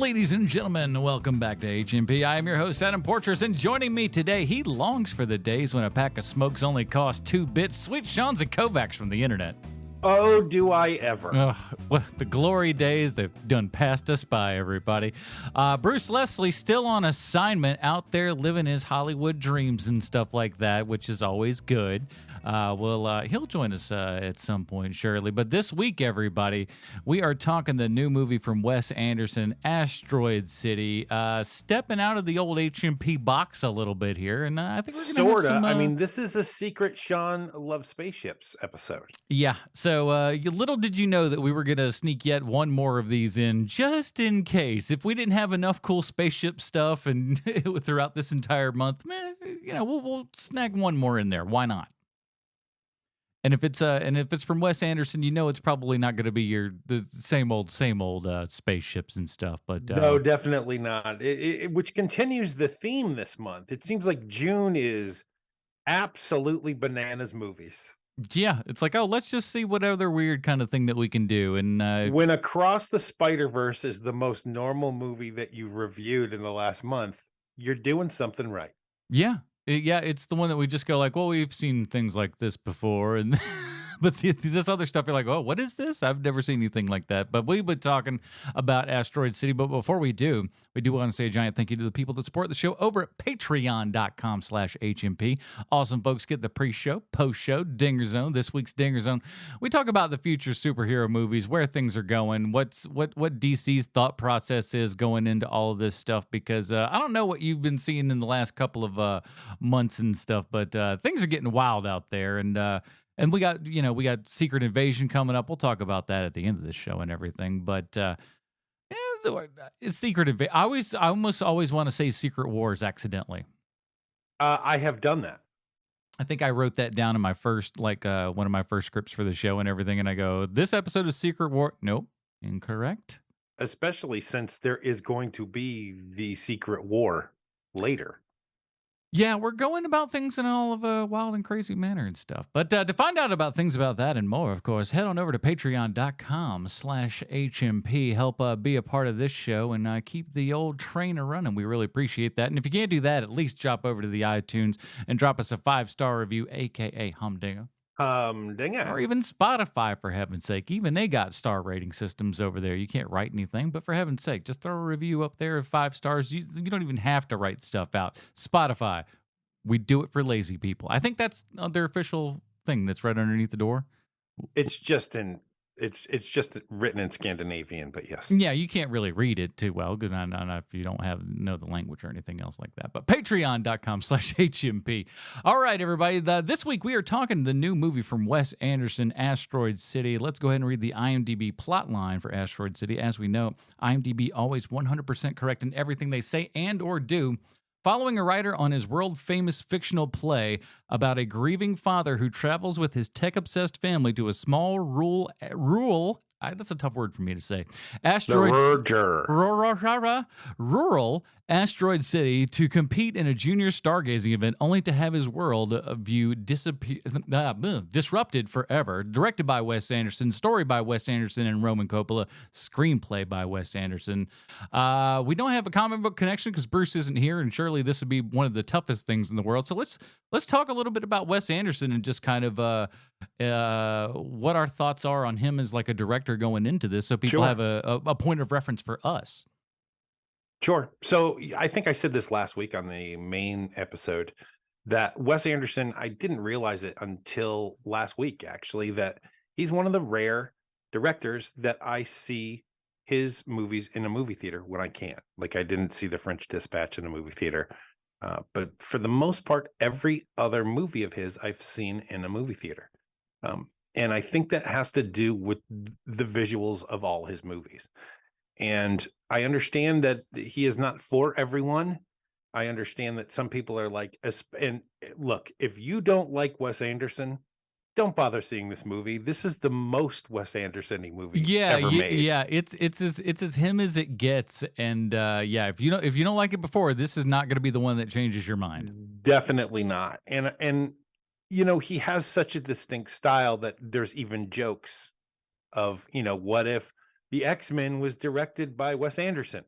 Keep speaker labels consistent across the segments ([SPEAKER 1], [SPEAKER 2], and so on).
[SPEAKER 1] Ladies and gentlemen, welcome back to HMP. I am your host, Adam Portress, and joining me today, he longs for the days when a pack of smokes only cost 2 bits. Sweet Sean's and Kovacs from the internet.
[SPEAKER 2] Oh, do I ever.
[SPEAKER 1] Well, the glory days, they've done passed us by, everybody. Bruce Leslie still on assignment out there living his Hollywood dreams and stuff like that, which is always good. He'll join us at some point, surely. But this week, everybody, we are talking the new movie from Wes Anderson, Asteroid City, stepping out of the old HMP box a little bit here. And I think we're going to have some...
[SPEAKER 2] I mean, this is a secret Sean loves spaceships episode.
[SPEAKER 1] Yeah. So little did you know that we were going to sneak yet one more of these in just in case. If we didn't have enough cool spaceship stuff and throughout this entire month, we'll snag one more in there. Why not? And if it's from Wes Anderson, it's probably not going to be the same old spaceships and stuff. But
[SPEAKER 2] no, definitely not. Which continues the theme this month. It seems like June is absolutely bananas movies.
[SPEAKER 1] Yeah, it's like, let's just see what other weird kind of thing that we can do. And
[SPEAKER 2] when Across the Spider-Verse is the most normal movie that you've reviewed in the last month, you're doing something right.
[SPEAKER 1] Yeah. Yeah, it's the one that we just go like, well, we've seen things like this before, and but this other stuff, you're like, oh, what is this? I've never seen anything like that. But we've been talking about Asteroid City. But before we do want to say a giant thank you to the people that support the show over at patreon.com/HMP. Awesome folks get the pre-show, post-show, Dinger Zone. This week's Dinger Zone, we talk about the future superhero movies, where things are going, what DC's thought process is going into all of this stuff. Because I don't know what you've been seeing in the last couple of months and stuff, but things are getting wild out there. And we got Secret Invasion coming up. We'll talk about that at the end of the show and everything. But Secret Invasion. I almost always want to say Secret Wars accidentally.
[SPEAKER 2] I have done that.
[SPEAKER 1] I think I wrote that down in my first, one of my first scripts for the show and everything. And I go, this episode is Secret War. Nope, incorrect.
[SPEAKER 2] Especially since there is going to be the Secret War later.
[SPEAKER 1] Yeah, we're going about things in all of a wild and crazy manner and stuff. But to find out about things about that and more, of course, head on over to patreon.com/HMP. Help be a part of this show and keep the old train running. We really appreciate that. And if you can't do that, at least drop over to the iTunes and drop us a 5-star review, a.k.a. Humdinger. Or even Spotify, for heaven's sake. Even they got star rating systems over there. You can't write anything, but for heaven's sake, just throw a review up there of 5 stars. You don't even have to write stuff out. Spotify, we do it for lazy people. I think that's their official thing that's right underneath the door.
[SPEAKER 2] It's just written in Scandinavian, but yes.
[SPEAKER 1] Yeah, you can't really read it too well, because I don't know if you don't know the language or anything else like that. But patreon.com/HMP. All right, everybody. This week we are talking the new movie from Wes Anderson, Asteroid City. Let's go ahead and read the IMDb plot line for Asteroid City. As we know, IMDb always 100% correct in everything they say and or do. Following a writer on his world-famous fictional play about a grieving father who travels with his tech-obsessed family to a small rural that's a tough word for me to say. Rural Asteroid City to compete in a junior stargazing event, only to have his world view disrupted forever. Directed by Wes Anderson, story by Wes Anderson and Roman Coppola, screenplay by Wes Anderson. We don't have a comic book connection because Bruce isn't here, and surely this would be one of the toughest things in the world. So let's talk a little bit about Wes Anderson and just kind of what our thoughts are on him as like a director going into this, so people have a point of reference for us.
[SPEAKER 2] Sure. So I think I said this last week on the main episode that Wes Anderson, I didn't realize it until last week, actually, that he's one of the rare directors that I see his movies in a movie theater when I can't. Like, I didn't see The French Dispatch in a movie theater. But for the most part, every other movie of his I've seen in a movie theater. And I think that has to do with the visuals of all his movies. And I understand that he is not for everyone. I understand that some people are like, and look, if you don't like Wes Anderson, don't bother seeing this movie. This is the most Wes Anderson-y movie ever made.
[SPEAKER 1] Yeah, it's as him as it gets. And if you don't like it before, this is not going to be the one that changes your mind.
[SPEAKER 2] Definitely not. And he has such a distinct style that there's even jokes of, what if the X-Men was directed by Wes Anderson?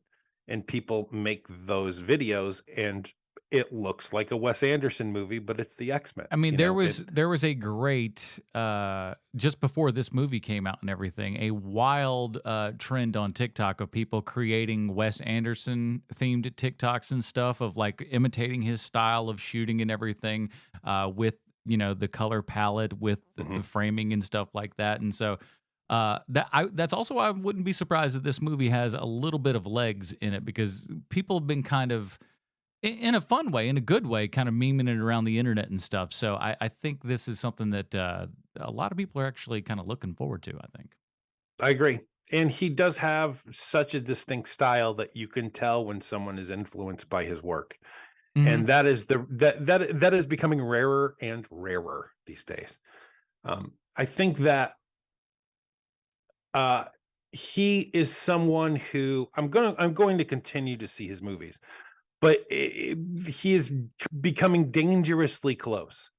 [SPEAKER 2] and people make those videos, and it looks like a Wes Anderson movie, but it's the X-Men.
[SPEAKER 1] I mean,
[SPEAKER 2] You
[SPEAKER 1] there
[SPEAKER 2] know,
[SPEAKER 1] was a great just before this movie came out and everything, a wild trend on TikTok of people creating Wes Anderson themed TikToks and stuff of like imitating his style of shooting and everything with the color palette with the framing and stuff like that. And so that's also why I wouldn't be surprised if this movie has a little bit of legs in it, because people have been kind of in a fun way, in a good way, kind of memeing it around the internet and stuff. So I think this is something that a lot of people are actually kind of looking forward to, I think.
[SPEAKER 2] I agree. And he does have such a distinct style that you can tell when someone is influenced by his work.
[SPEAKER 1] Hmm.
[SPEAKER 2] And that is that is becoming rarer and rarer these days. I think that he is someone who I'm going to continue to see his movies, but he is becoming dangerously close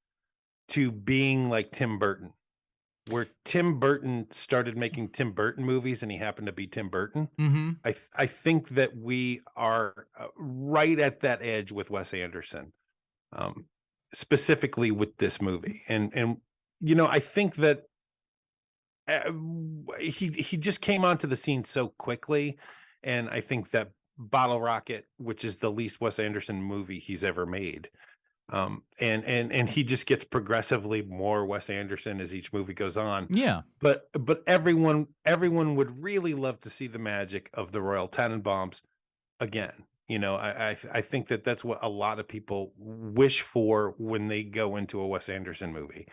[SPEAKER 2] to being like Tim Burton, where Tim Burton started making Tim Burton movies and he happened to be Tim Burton.
[SPEAKER 1] Hmm.
[SPEAKER 2] I think that we are right at that edge with Wes Anderson, specifically with this movie. And I think that he just came onto the scene so quickly, and I think that Bottle Rocket, which is the least Wes Anderson movie he's ever made, and he just gets progressively more Wes Anderson as each movie goes on.
[SPEAKER 1] Yeah.
[SPEAKER 2] But everyone would really love to see the magic of the Royal Tenenbaums again. I think that that's what a lot of people wish for when they go into a Wes Anderson movie.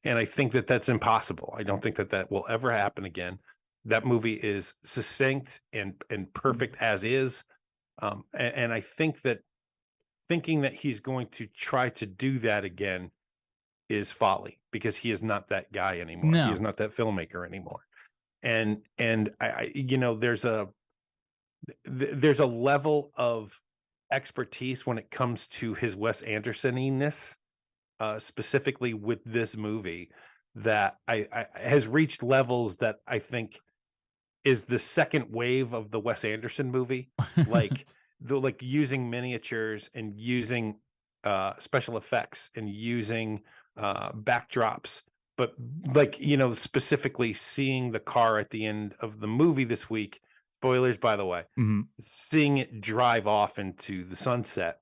[SPEAKER 2] And I think that that's impossible. I don't think that that will ever happen again. That movie is succinct and perfect as is. And I think that thinking that he's going to try to do that again is folly, because he is not that guy anymore. He is
[SPEAKER 1] No.
[SPEAKER 2] not that filmmaker anymore. And there's a level of expertise when it comes to his Wes Andersoniness, specifically with this movie, that I has reached levels that I think is the second wave of the Wes Anderson movie, like using miniatures and using special effects and using backdrops, but specifically seeing the car at the end of the movie this week. Spoilers, by the way.
[SPEAKER 1] Hmm.
[SPEAKER 2] Seeing it drive off into the sunset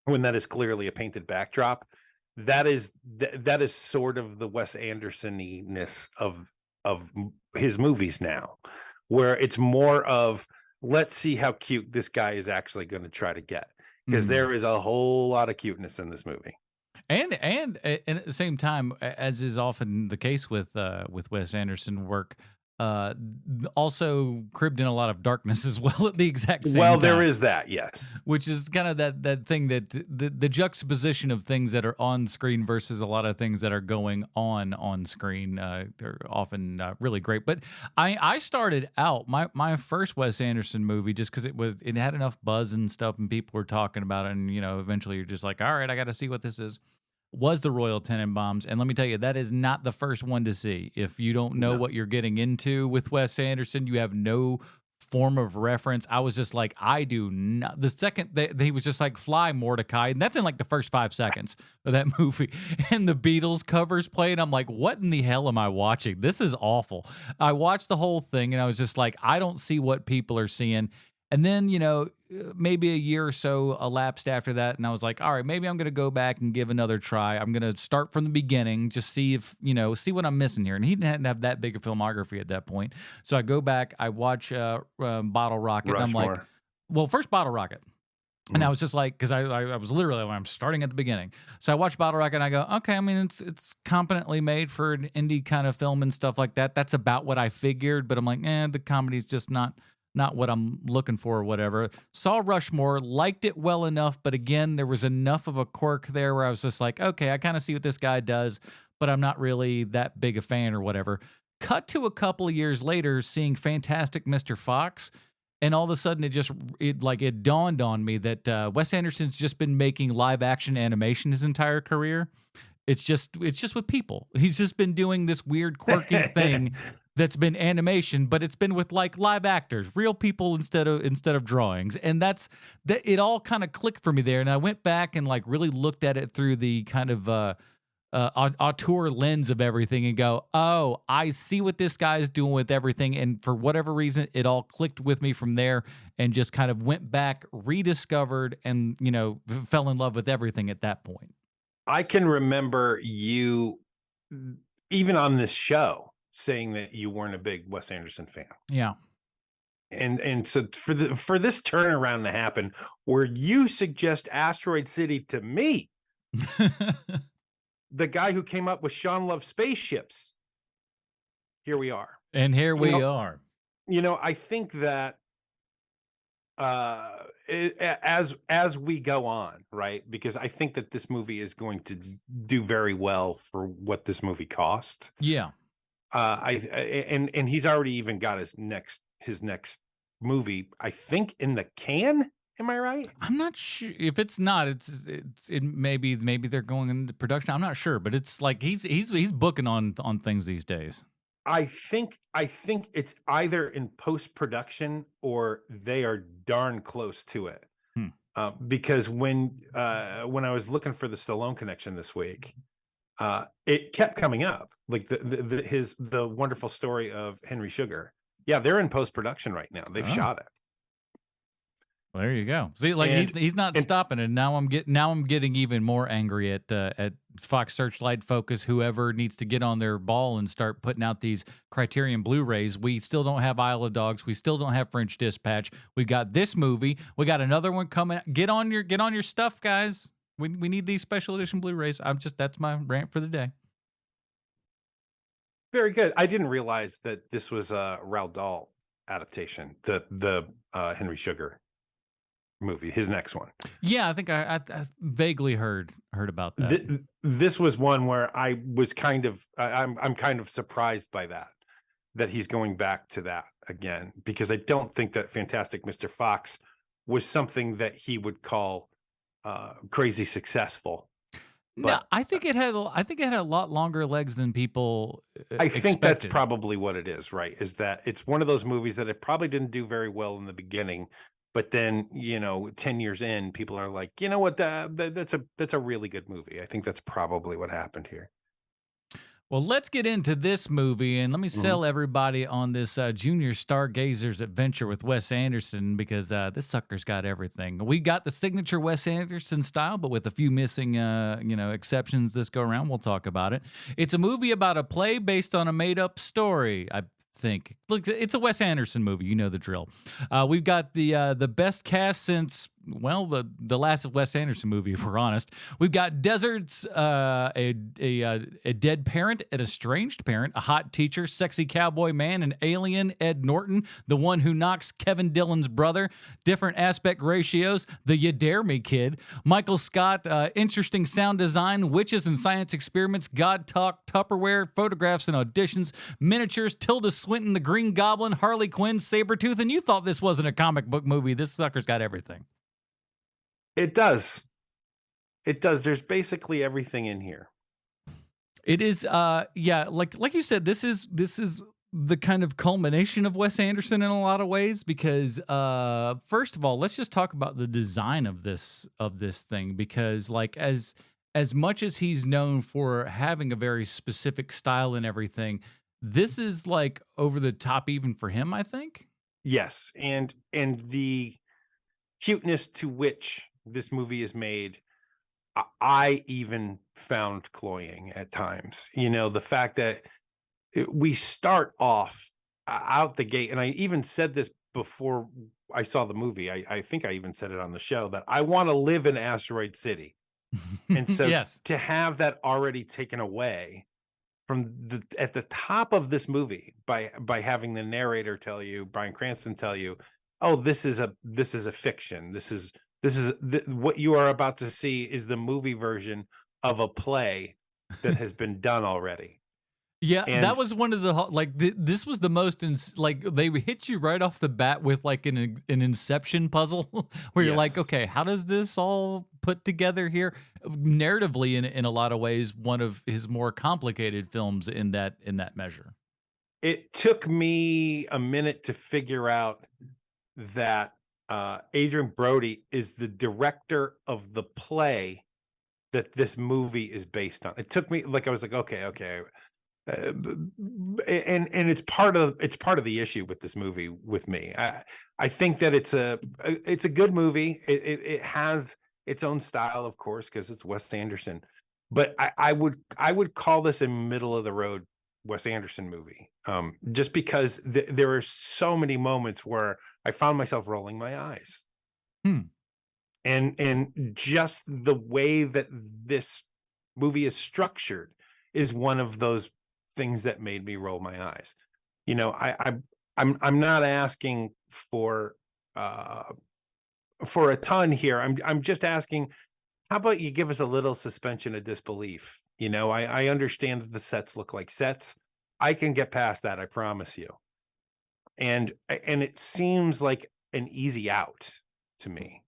[SPEAKER 2] when that is clearly a painted backdrop, that is sort of the Wes Andersoniness of his movies now, where it's more of, let's see how cute this guy is actually going to try to get, because
[SPEAKER 1] Hmm.
[SPEAKER 2] there is a whole lot of cuteness in this movie.
[SPEAKER 1] And at the same time, as is often the case with Wes Anderson work, uh, also cribbed in a lot of darkness as well at the exact same
[SPEAKER 2] Well,
[SPEAKER 1] time.
[SPEAKER 2] there is that, yes.
[SPEAKER 1] Which is kind of that thing that the juxtaposition of things that are on screen versus a lot of things that are going on screen are often really great. But I started out my first Wes Anderson movie just because it had enough buzz and stuff and people were talking about it, and eventually you're just like, all right, I got to see what this is. Was the Royal Tenenbaums, and let me tell you, that is not the first one to see. If you don't know
[SPEAKER 2] No.
[SPEAKER 1] what you're getting into with Wes Anderson, you have no form of reference. I was just like, I do not. The second that he was just like, fly Mordecai, and that's in like the first 5 seconds of that movie, and the Beatles covers play, and I'm like, what in the hell am I watching? This is awful. I watched the whole thing, and I was just like, I don't see what people are seeing. And then, maybe a year or so elapsed after that, and I was like, all right, maybe I'm going to go back and give another try. I'm going to start from the beginning, just see if, see what I'm missing here. And he didn't have that big a filmography at that point. So I go back, I watch Bottle Rocket. And I'm like,
[SPEAKER 2] Rushmore.
[SPEAKER 1] well, first Bottle Rocket. And I was just like, because I was literally, I'm starting at the beginning. So I watched Bottle Rocket and I go, okay, I mean, it's competently made for an indie kind of film and stuff like that. That's about what I figured. But I'm like, the comedy's just not what I'm looking for or whatever. Saw Rushmore, liked it well enough, but again, there was enough of a quirk there where I was just like, okay, I kind of see what this guy does, but I'm not really that big a fan or whatever. Cut to a couple of years later, seeing Fantastic Mr. Fox, and all of a sudden it dawned on me that Wes Anderson's just been making live action animation his entire career. It's just with people. He's just been doing this weird, quirky thing that's been animation, but it's been with like live actors, real people instead of drawings. And that it all kind of clicked for me there. And I went back and like really looked at it through the kind of auteur lens of everything and go, oh, I see what this guy's doing with everything. And for whatever reason, it all clicked with me from there and just kind of went back, rediscovered, and, fell in love with everything at that point.
[SPEAKER 2] I can remember you, even on this show, saying that you weren't a big Wes Anderson fan.
[SPEAKER 1] Yeah.
[SPEAKER 2] And so for this turnaround to happen, where you suggest Asteroid City to me, the guy who came up with Sean Love's Spaceships, here we are.
[SPEAKER 1] And here we are.
[SPEAKER 2] I think that as we go on, right? Because I think that this movie is going to do very well for what this movie cost.
[SPEAKER 1] Yeah.
[SPEAKER 2] And he's already even got his next movie, I think, in the can. Am I right?
[SPEAKER 1] I'm not sure. If it's not, it maybe they're going into production. I'm not sure, but it's like he's booking on things these days.
[SPEAKER 2] I think it's either in post-production or they are darn close to it. Because when I was looking for the Stallone connection this week, it kept coming up, like the wonderful story of Henry Sugar. Yeah, they're in post-production right now. They've shot it.
[SPEAKER 1] Well, there you go. See, like he's not stopping it. Now I'm getting even more angry at Fox Searchlight, Focus, whoever needs to get on their ball and start putting out these Criterion Blu-rays. We still don't have Isle of Dogs. We still don't have French Dispatch. We got this movie. We got another one coming. Get on your stuff, guys. We need these special edition Blu-rays. That's my rant for the day.
[SPEAKER 2] Very good. I didn't realize that this was a Roald Dahl adaptation, the Henry Sugar movie, his next one.
[SPEAKER 1] Yeah, I think I vaguely heard about that.
[SPEAKER 2] This was one where I was I'm kind of surprised by that he's going back to that again, because I don't think that Fantastic Mr. Fox was something that he would call crazy successful. But,
[SPEAKER 1] no, I think it had a lot longer legs than people
[SPEAKER 2] I think
[SPEAKER 1] expected.
[SPEAKER 2] That's probably what it is, right? Is that it's one of those movies that it probably didn't do very well in the beginning, but then 10 years in, people are like, you know what, that's a really good movie. I think that's probably what happened here.
[SPEAKER 1] Well, let's get into this movie, and let me sell everybody on this Junior Stargazer's adventure with Wes Anderson, because this sucker's got everything. We got the signature Wes Anderson style, but with a few missing, exceptions this go around. We'll talk about it. It's a movie about a play based on a made-up story, I think. Look, it's a Wes Anderson movie. You know the drill. We've got the best cast since, well, the last Wes Anderson movie, if we're honest. We've got deserts, a dead parent, an estranged parent, a hot teacher, sexy cowboy man, an alien, Ed Norton, the one who knocks Kevin Dillon's brother, different aspect ratios, the You Dare Me kid, Michael Scott, interesting sound design, witches and science experiments, God talk, Tupperware, photographs and auditions, miniatures, Tilda Swinton, the Green Goblin, Harley Quinn, Sabretooth, and you thought this wasn't a comic book movie. This sucker's got everything.
[SPEAKER 2] It does. There's basically everything in here.
[SPEAKER 1] It is, like you said, this is the kind of culmination of Wes Anderson in a lot of ways, because first of all, let's just talk about the design of this thing, because like as much as he's known for having a very specific style and everything, this is like over the top even for him, I think.
[SPEAKER 2] Yes, and the cuteness to which this movie is made, I even found cloying at times. The fact that we start off out the gate, and I even said this before I saw the movie. I think I even said it on the show that I want to live in Asteroid City. And so
[SPEAKER 1] yes,
[SPEAKER 2] to have that already taken away from at the top of this movie by having the narrator tell you, Bryan Cranston tell you, oh, this is a fiction. This is what you are about to see is the movie version of a play that has been done already.
[SPEAKER 1] Yeah, and that was one of the this was the most they hit you right off the bat with like an Inception puzzle where you're like, okay, how does this all put together here? Narratively, in a lot of ways, one of his more complicated films in that measure.
[SPEAKER 2] it took me a minute to figure out that Adrian Brody is the director of the play that this movie is based on. It took me like I was like, okay, and it's part of the issue with this movie with me. I think that it's a good movie. It has its own style, of course, because it's Wes Anderson. But I would call this a middle of the road Wes Anderson movie, just because there are so many moments where I found myself rolling my eyes,
[SPEAKER 1] Hmm.
[SPEAKER 2] and just the way that this movie is structured is one of those things that made me roll my eyes. You know, I'm not asking uh for a ton here. I'm just asking, how about you give us a little suspension of disbelief? You know, I understand that the sets look like sets. I can get past that, I promise you. And it seems like an easy out to me,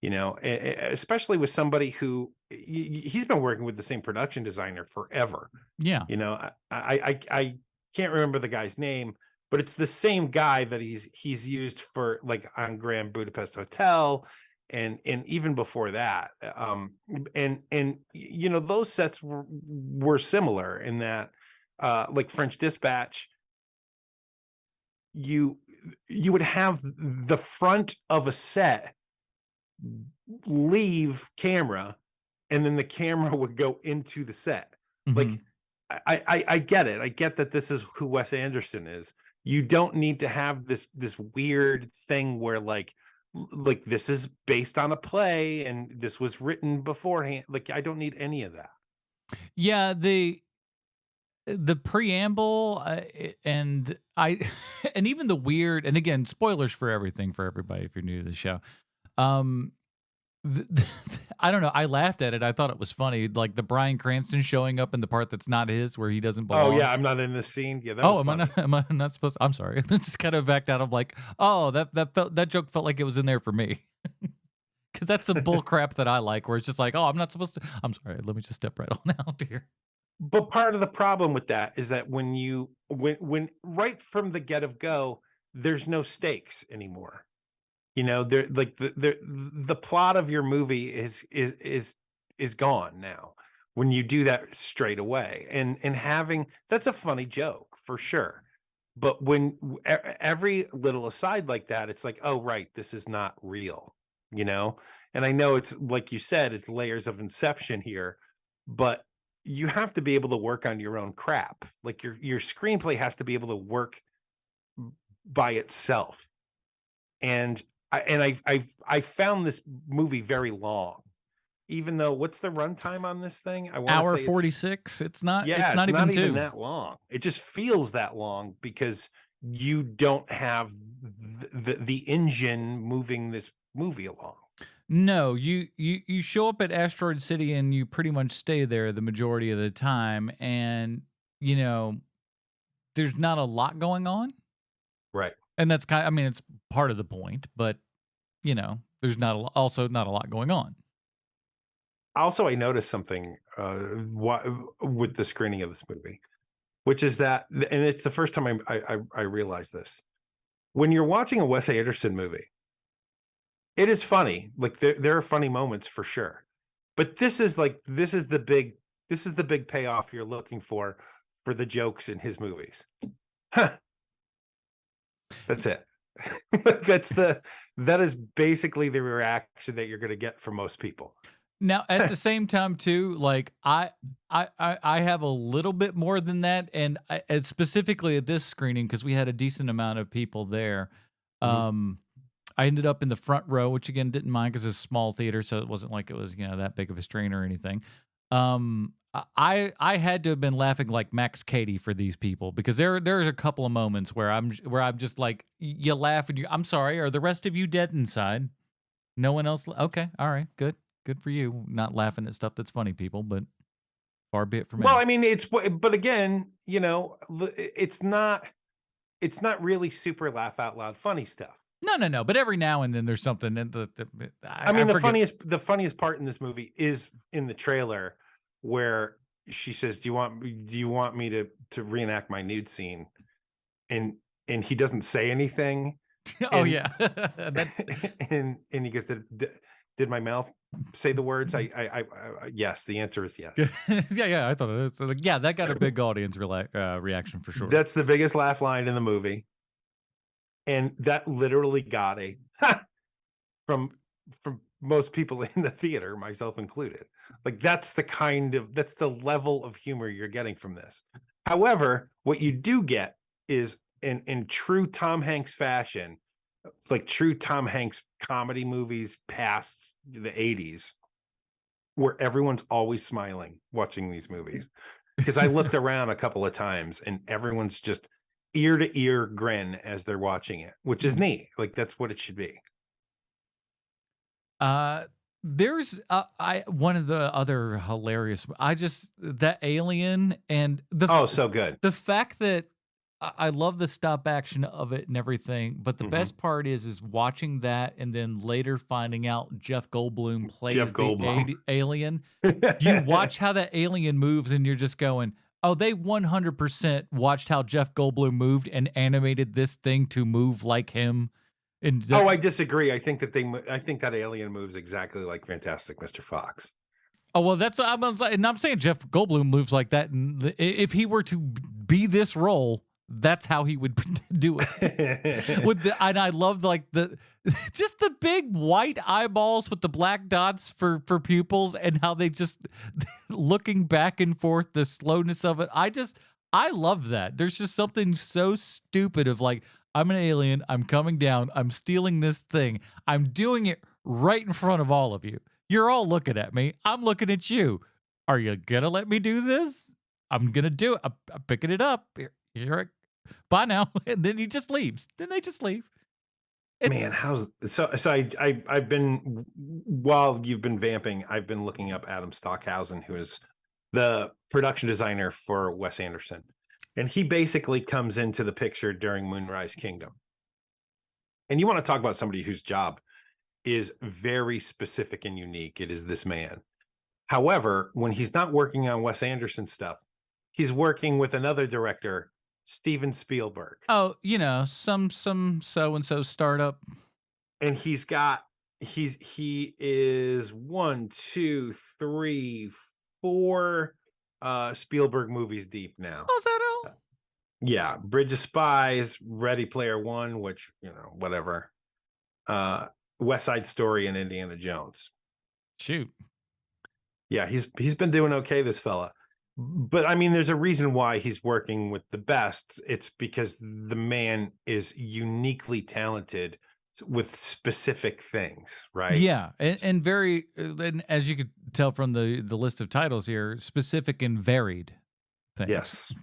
[SPEAKER 2] you know, especially with somebody who he's been working with the same production designer forever.
[SPEAKER 1] Yeah.
[SPEAKER 2] You know, I can't remember the guy's name, but it's the same guy that he's used for like on Grand Budapest Hotel and even before that. And you know, those sets were similar in that like French Dispatch, you you would have the front of a set leave camera, and then the camera would go into the set.
[SPEAKER 1] Hmm.
[SPEAKER 2] Like I get it. I get that this is who Wes Anderson is. You don't need to have this weird thing where like this is based on a play and this was written beforehand. Like I don't need any of that.
[SPEAKER 1] Yeah. The preamble and I and even the weird, and again, spoilers for everything for everybody if you're new to the show. Um, I don't know. I laughed at it. I thought it was funny, like the Bryan Cranston showing up in the part that's not his, where he doesn't
[SPEAKER 2] Oh
[SPEAKER 1] belong.
[SPEAKER 2] yeah, I'm not in this scene. Yeah, that was
[SPEAKER 1] Oh, am I
[SPEAKER 2] funny.
[SPEAKER 1] not? Am I not supposed to? I'm sorry. This is kind of backed out. I'm like, oh, that joke felt like it was in there for me, because that's some bull crap that I like, where it's just like, oh, I'm not supposed to. I'm sorry. Let me just step right on out here.
[SPEAKER 2] But part of the problem with that is that when right from the get of go, there's no stakes anymore. You know, there like the plot of your movie is gone now when you do that straight away. And having that's a funny joke for sure. But when every little aside like that, it's like, oh right, this is not real, you know? And I know it's like you said, it's layers of inception here, but you have to be able to work on your own crap. Like your screenplay has to be able to work by itself. And I found this movie very long, even though what's the runtime on this thing? I want to
[SPEAKER 1] Hour
[SPEAKER 2] say it's
[SPEAKER 1] 46. It's not.
[SPEAKER 2] yeah,
[SPEAKER 1] It's
[SPEAKER 2] it's
[SPEAKER 1] not even
[SPEAKER 2] not even
[SPEAKER 1] two.
[SPEAKER 2] that long. It just feels that long because you don't have the engine moving this movie along.
[SPEAKER 1] No, you show up at Asteroid City and you pretty much stay there the majority of the time, and you know there's not a lot going on,
[SPEAKER 2] Right.
[SPEAKER 1] and that's kind. I mean, it's part of the point, but you know, there's not also not a lot going on.
[SPEAKER 2] Also, I noticed something with the screening of this movie, which is that, and it's the first time I realized this. When you're watching a Wes Anderson movie, it is funny. Like there are funny moments for sure. But this is the big payoff you're looking for the jokes in his movies. Huh, that's it. That is basically the reaction that you're going to get from most people.
[SPEAKER 1] Now, at the same time, too, like I have a little bit more than that, and specifically at this screening because we had a decent amount of people there.
[SPEAKER 2] Mhm.
[SPEAKER 1] Um, I ended up in the front row, which again didn't mind because it's a small theater, so it wasn't like it was that big of a strain or anything. I had to have been laughing like Max Cady for these people because there's a couple of moments where I'm just like you laugh and I'm sorry, are the rest of you dead inside? No one else. Okay, all right, good for you. Not laughing at stuff that's funny, people, but far be it from
[SPEAKER 2] Well,
[SPEAKER 1] me.
[SPEAKER 2] I mean, but again, it's not really super laugh out loud funny stuff.
[SPEAKER 1] No. But every now and then there's something, and
[SPEAKER 2] I
[SPEAKER 1] I
[SPEAKER 2] mean, the
[SPEAKER 1] forget.
[SPEAKER 2] funniest part in this movie is in the trailer where she says, "Do you want me to reenact my nude scene?" and he doesn't say anything,
[SPEAKER 1] Oh
[SPEAKER 2] and
[SPEAKER 1] yeah. That
[SPEAKER 2] and he goes, did my mouth say the words? Yes, the answer is yes.
[SPEAKER 1] yeah, I thought it was like, yeah, that got a big audience reaction for sure.
[SPEAKER 2] That's the biggest laugh line in the movie, and that literally got a from most people in the theater, myself included. Like that's the level of humor you're getting from this. However, what you do get is in true Tom Hanks fashion, like true Tom Hanks comedy movies past the 80s, where everyone's always smiling watching these movies. Because I looked around a couple of times and everyone's just ear to ear grin as they're watching it, which is neat. Like that's what it should be.
[SPEAKER 1] Uh, there's I one of the other hilarious. I just that alien and
[SPEAKER 2] Oh, so good.
[SPEAKER 1] the fact that I love the stop action of it and everything, but the
[SPEAKER 2] Mhm.
[SPEAKER 1] best part is watching that and then later finding out Jeff Goldblum plays
[SPEAKER 2] Jeff Goldblum.
[SPEAKER 1] the alien. You watch how that alien moves and you're just going, oh, they 100% watched how Jeff Goldblum moved and animated this thing to move like him. And
[SPEAKER 2] Oh, I disagree. I think that alien moves exactly like Fantastic Mr. Fox.
[SPEAKER 1] oh well, that's and I'm saying Jeff Goldblum moves like that, and if he were to be this role, that's how he would do it. And I love like the just the big white eyeballs with the black dots for pupils, and how they just looking back and forth, the slowness of it. I love that. There's just something so stupid of like, I'm an alien, I'm coming down, I'm stealing this thing, I'm doing it right in front of all of you. You're all looking at me. I'm looking at you. Are you gonna let me do this? I'm gonna do it. I'm picking it up. Bye now. And then he just leaves. Then they just leave.
[SPEAKER 2] Man, I've been, while you've been vamping, I've been looking up Adam Stockhausen, who is the production designer for Wes Anderson. And he basically comes into the picture during Moonrise Kingdom. And you want to talk about somebody whose job is very specific and unique. It is this man. However, when he's not working on Wes Anderson stuff, he's working with another director, Steven Spielberg.
[SPEAKER 1] Oh, some so and so startup.
[SPEAKER 2] And he is 1, 2, 3, 4 Spielberg movies deep now.
[SPEAKER 1] Oh, is that all?
[SPEAKER 2] Yeah, Bridge of Spies, Ready Player One, which, whatever. West Side Story and Indiana Jones.
[SPEAKER 1] Shoot.
[SPEAKER 2] Yeah, he's been doing okay, this fella. But I mean, there's a reason why he's working with the best. It's because the man is uniquely talented with specific things, right?
[SPEAKER 1] Yeah, and very, and as you could tell from the list of titles here, specific and varied things.
[SPEAKER 2] Yes.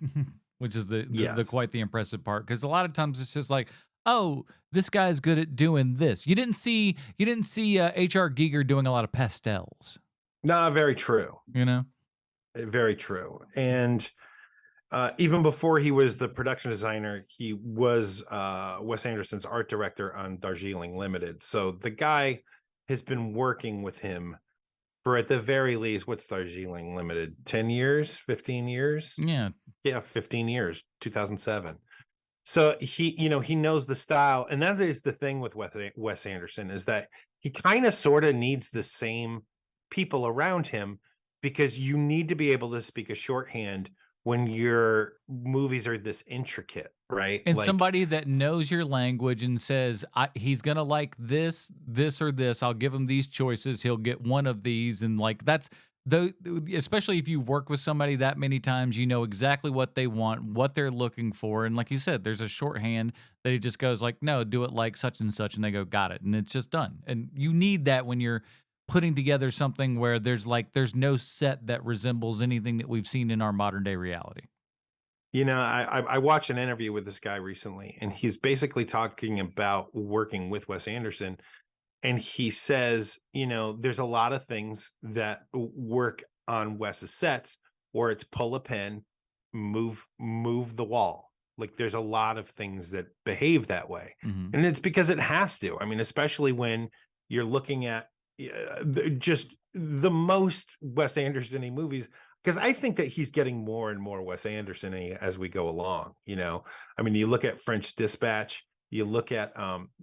[SPEAKER 1] Which is the
[SPEAKER 2] Yes.
[SPEAKER 1] quite the impressive part, because a lot of times it's just like, oh, this guy's good at doing this. You didn't see H.R. Giger doing a lot of pastels.
[SPEAKER 2] No, very true. Very true. And even before he was the production designer, he was Wes Anderson's art director on Darjeeling Limited. So the guy has been working with him for, at the very least, what's Darjeeling Limited? 10 years, 15 years? Yeah, 15 years, 2007. So he knows the style. And that is the thing with Wes Anderson, is that he kind of sort of needs the same people around him, because you need to be able to speak a shorthand when your movies are this intricate, right?
[SPEAKER 1] And somebody that knows your language and says, he's going to like this, or this. I'll give him these choices. He'll get one of these. And like, that's especially if you work with somebody that many times, you know exactly what they want, what they're looking for. And like you said, there's a shorthand that he just goes like, no, do it like such and such. And they go, got it. And it's just done. And you need that when you're putting together something where there's no set that resembles anything that we've seen in our modern day reality.
[SPEAKER 2] I watched an interview with this guy recently, and he's basically talking about working with Wes Anderson. And he says, there's a lot of things that work on Wes's sets where it's pull a pin, move the wall. Like there's a lot of things that behave that way.
[SPEAKER 1] Mm-hmm.
[SPEAKER 2] And it's because it has to. I mean, especially when you're looking at just the most Wes Anderson-y movies because I think that he's getting more and more Wes Anderson as we go along. I mean, you look at French Dispatch, you look at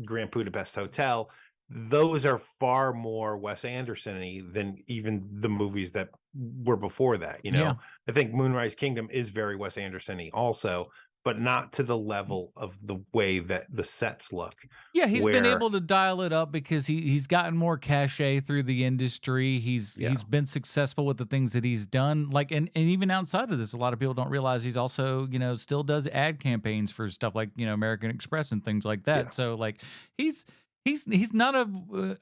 [SPEAKER 2] Grand Budapest Hotel. Those are far more Wes Anderson-y than even the movies that were before that.
[SPEAKER 1] Yeah.
[SPEAKER 2] I think Moonrise Kingdom is very Wes Anderson-y also, but not to the level of the way that the sets look.
[SPEAKER 1] Yeah, he's been
[SPEAKER 2] where
[SPEAKER 1] able to dial it up because he's gotten more cachet through the industry. He's been successful with the things that he's done. Like, and even outside of this, a lot of people don't realize he's also, still does ad campaigns for stuff like, American Express and things like that.
[SPEAKER 2] Yeah.
[SPEAKER 1] So like he's not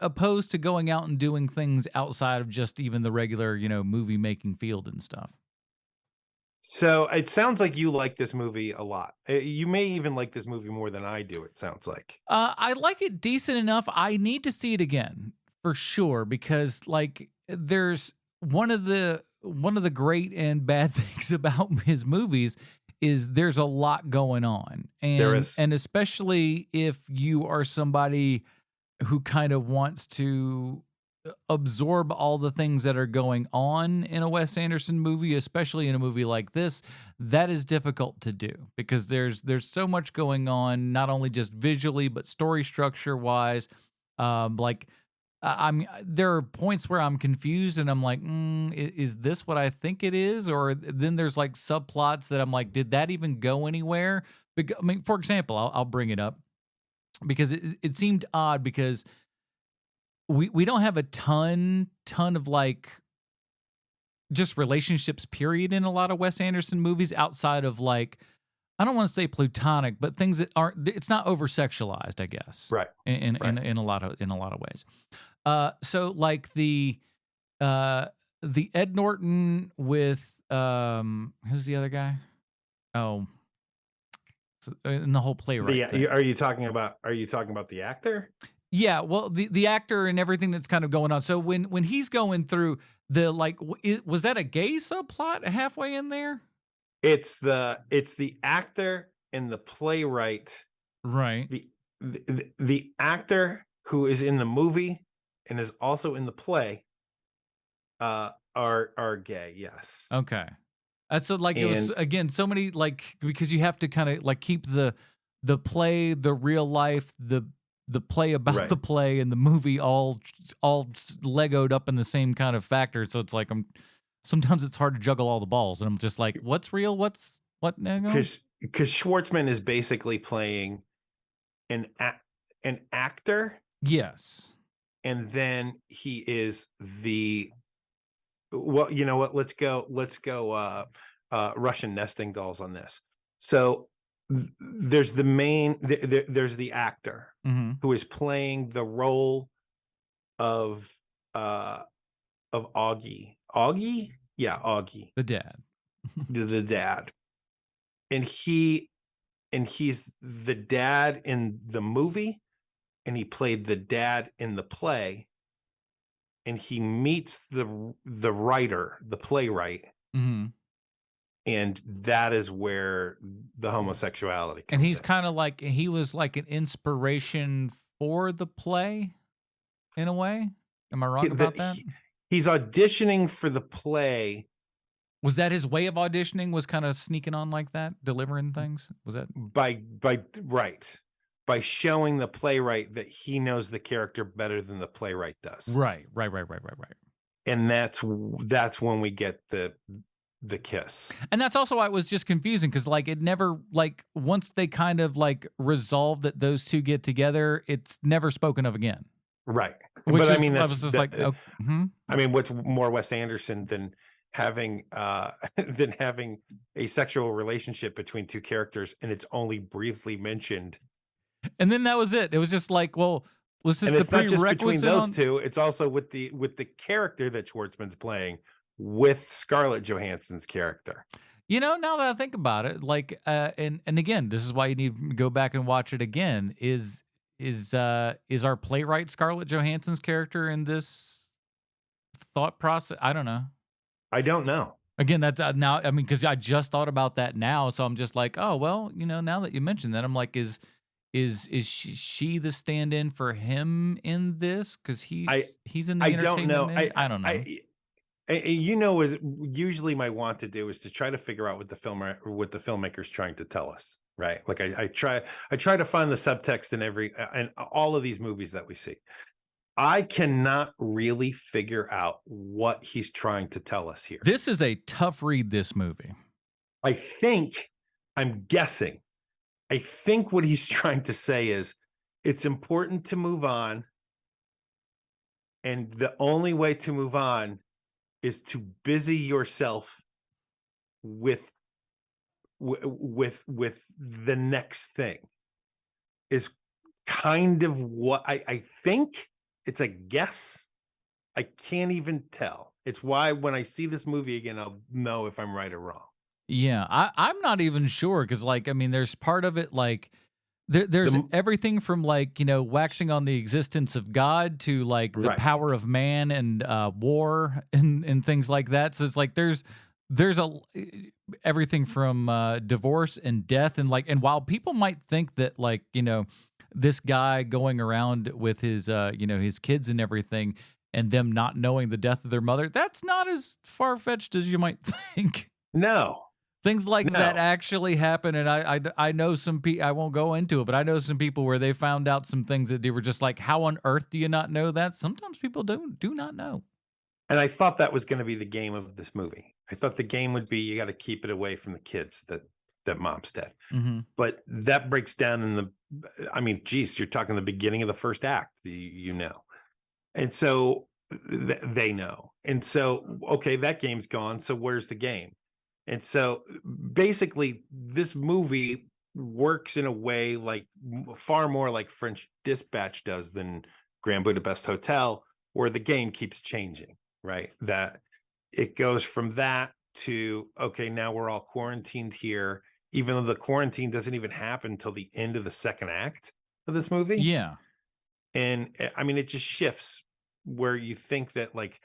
[SPEAKER 1] opposed to going out and doing things outside of just even the regular, movie making field and stuff.
[SPEAKER 2] So it sounds like you like this movie a lot. You may even like this movie more than I do, it sounds like.
[SPEAKER 1] I like it decent enough. I need to see it again for sure, because like there's one of the great and bad things about his movies is there's a lot going on. And
[SPEAKER 2] There is.
[SPEAKER 1] And especially if you are somebody who kind of wants to absorb all the things that are going on in a Wes Anderson movie, especially in a movie like this, that is difficult to do because there's so much going on, not only just visually but story structure wise. There are points where I'm confused and I'm like, is this what I think it is? Or then there's like subplots that I'm like, did that even go anywhere? I mean, for example, I'll bring it up because it seemed odd because we don't have a ton of like just relationships period in a lot of Wes Anderson movies outside of like, I don't want to say platonic, but things that aren't, it's not over sexualized, I guess.
[SPEAKER 2] Right.
[SPEAKER 1] In a lot of ways. So like the Ed Norton with who's the other guy? Oh, in the whole playwright thing.
[SPEAKER 2] Are you talking about the actor?
[SPEAKER 1] Yeah, well, the actor and everything that's kind of going on. So when he's going through the like, was that a gay subplot halfway in there?
[SPEAKER 2] It's the actor and the playwright.
[SPEAKER 1] Right.
[SPEAKER 2] The actor who is in the movie and is also in the play are gay. Yes.
[SPEAKER 1] Okay. So like it was again so many like because you have to kind of like keep the play, the real life, the play about the play and the movie all Legoed up in the same kind of factor. So it's like sometimes it's hard to juggle all the balls, and I'm just like, what's real? What?
[SPEAKER 2] Because Schwartzman is basically playing an actor.
[SPEAKER 1] Yes.
[SPEAKER 2] And then he is well, you know what? Let's go Russian nesting dolls on this. So there's there's the actor who is playing the role of Augie. Yeah, Augie.
[SPEAKER 1] The dad.
[SPEAKER 2] The dad. And he's the dad in the movie, and he played the dad in the play, and he meets the writer, the playwright. And that is where the homosexuality comes
[SPEAKER 1] and he's
[SPEAKER 2] in.
[SPEAKER 1] kind of like, he was like an inspiration for the play in a way. Am I wrong about that?
[SPEAKER 2] He's auditioning for the play.
[SPEAKER 1] Was that his way of auditioning, was kind of sneaking on like that, delivering things? Was that
[SPEAKER 2] by showing the playwright that he knows the character better than the playwright does.
[SPEAKER 1] Right.
[SPEAKER 2] And that's when we get the kiss.
[SPEAKER 1] And that's also why it was just confusing, because like it never, like once they kind of like resolved that those two get together, it's never spoken of again.
[SPEAKER 2] Right.
[SPEAKER 1] Which
[SPEAKER 2] but I mean,
[SPEAKER 1] I was just like,
[SPEAKER 2] I mean, what's more Wes Anderson than having a sexual relationship between two characters, and it's only briefly mentioned.
[SPEAKER 1] And then that was it. It was just like, well, was this the prerequisite?
[SPEAKER 2] Not just between those two, it's also with the character that Schwartzman's playing with Scarlett Johansson's character.
[SPEAKER 1] Now that I think about it, like, and again, this is why you need to go back and watch it again. Is our playwright Scarlett Johansson's character in this thought process? I don't know. Again, that's now. I mean, because I just thought about that now, so I'm just like, oh well, now that you mentioned that, I'm like, is she the stand-in for him in this? Because he's in the entertainment. I don't know.
[SPEAKER 2] you know, is usually my want to do is to try to figure out what the filmmaker's trying to tell us, right? Like I try to find the subtext in every and all of these movies that we see. I cannot really figure out what he's trying to tell us here.
[SPEAKER 1] This is a tough read, this movie.
[SPEAKER 2] I think I'm guessing. I think what he's trying to say is it's important to move on, and the only way to move on is to busy yourself with with the next thing. Is kind of what I think. It's a guess. I can't even tell. It's why when I see this movie again, I'll know if I'm right or wrong.
[SPEAKER 1] Yeah, I'm not even sure because, like, I mean, there's part of it like there's
[SPEAKER 2] The
[SPEAKER 1] everything from like waxing on the existence of God to like the
[SPEAKER 2] Right.
[SPEAKER 1] power of man and war and things like that. So it's like there's everything from divorce and death and while people might think that like this guy going around with his his kids and everything and them not knowing the death of their mother, that's not as far fetched as you might think.
[SPEAKER 2] No,
[SPEAKER 1] Things like that
[SPEAKER 2] no.
[SPEAKER 1] actually happen, and I know some people. I won't go into it, but I know some people where they found out some things that they were just like, "How on earth do you not know that?" Sometimes people do not know.
[SPEAKER 2] And I thought that was going to be the game of this movie. I thought the game would be you got to keep it away from the kids that mom's dead.
[SPEAKER 1] Hmm.
[SPEAKER 2] But that breaks down in the. I mean, geez, you're talking the beginning of the first act. And so they know, and so okay, that game's gone. So where's the game? And so basically, this movie works in a way like far more like French Dispatch does than Grand Budapest Hotel, where the game keeps changing, right? That it goes from that to, okay, now we're all quarantined here, even though the quarantine doesn't even happen until the end of the second act of this movie.
[SPEAKER 1] Yeah,
[SPEAKER 2] And I mean, it just shifts where you think that like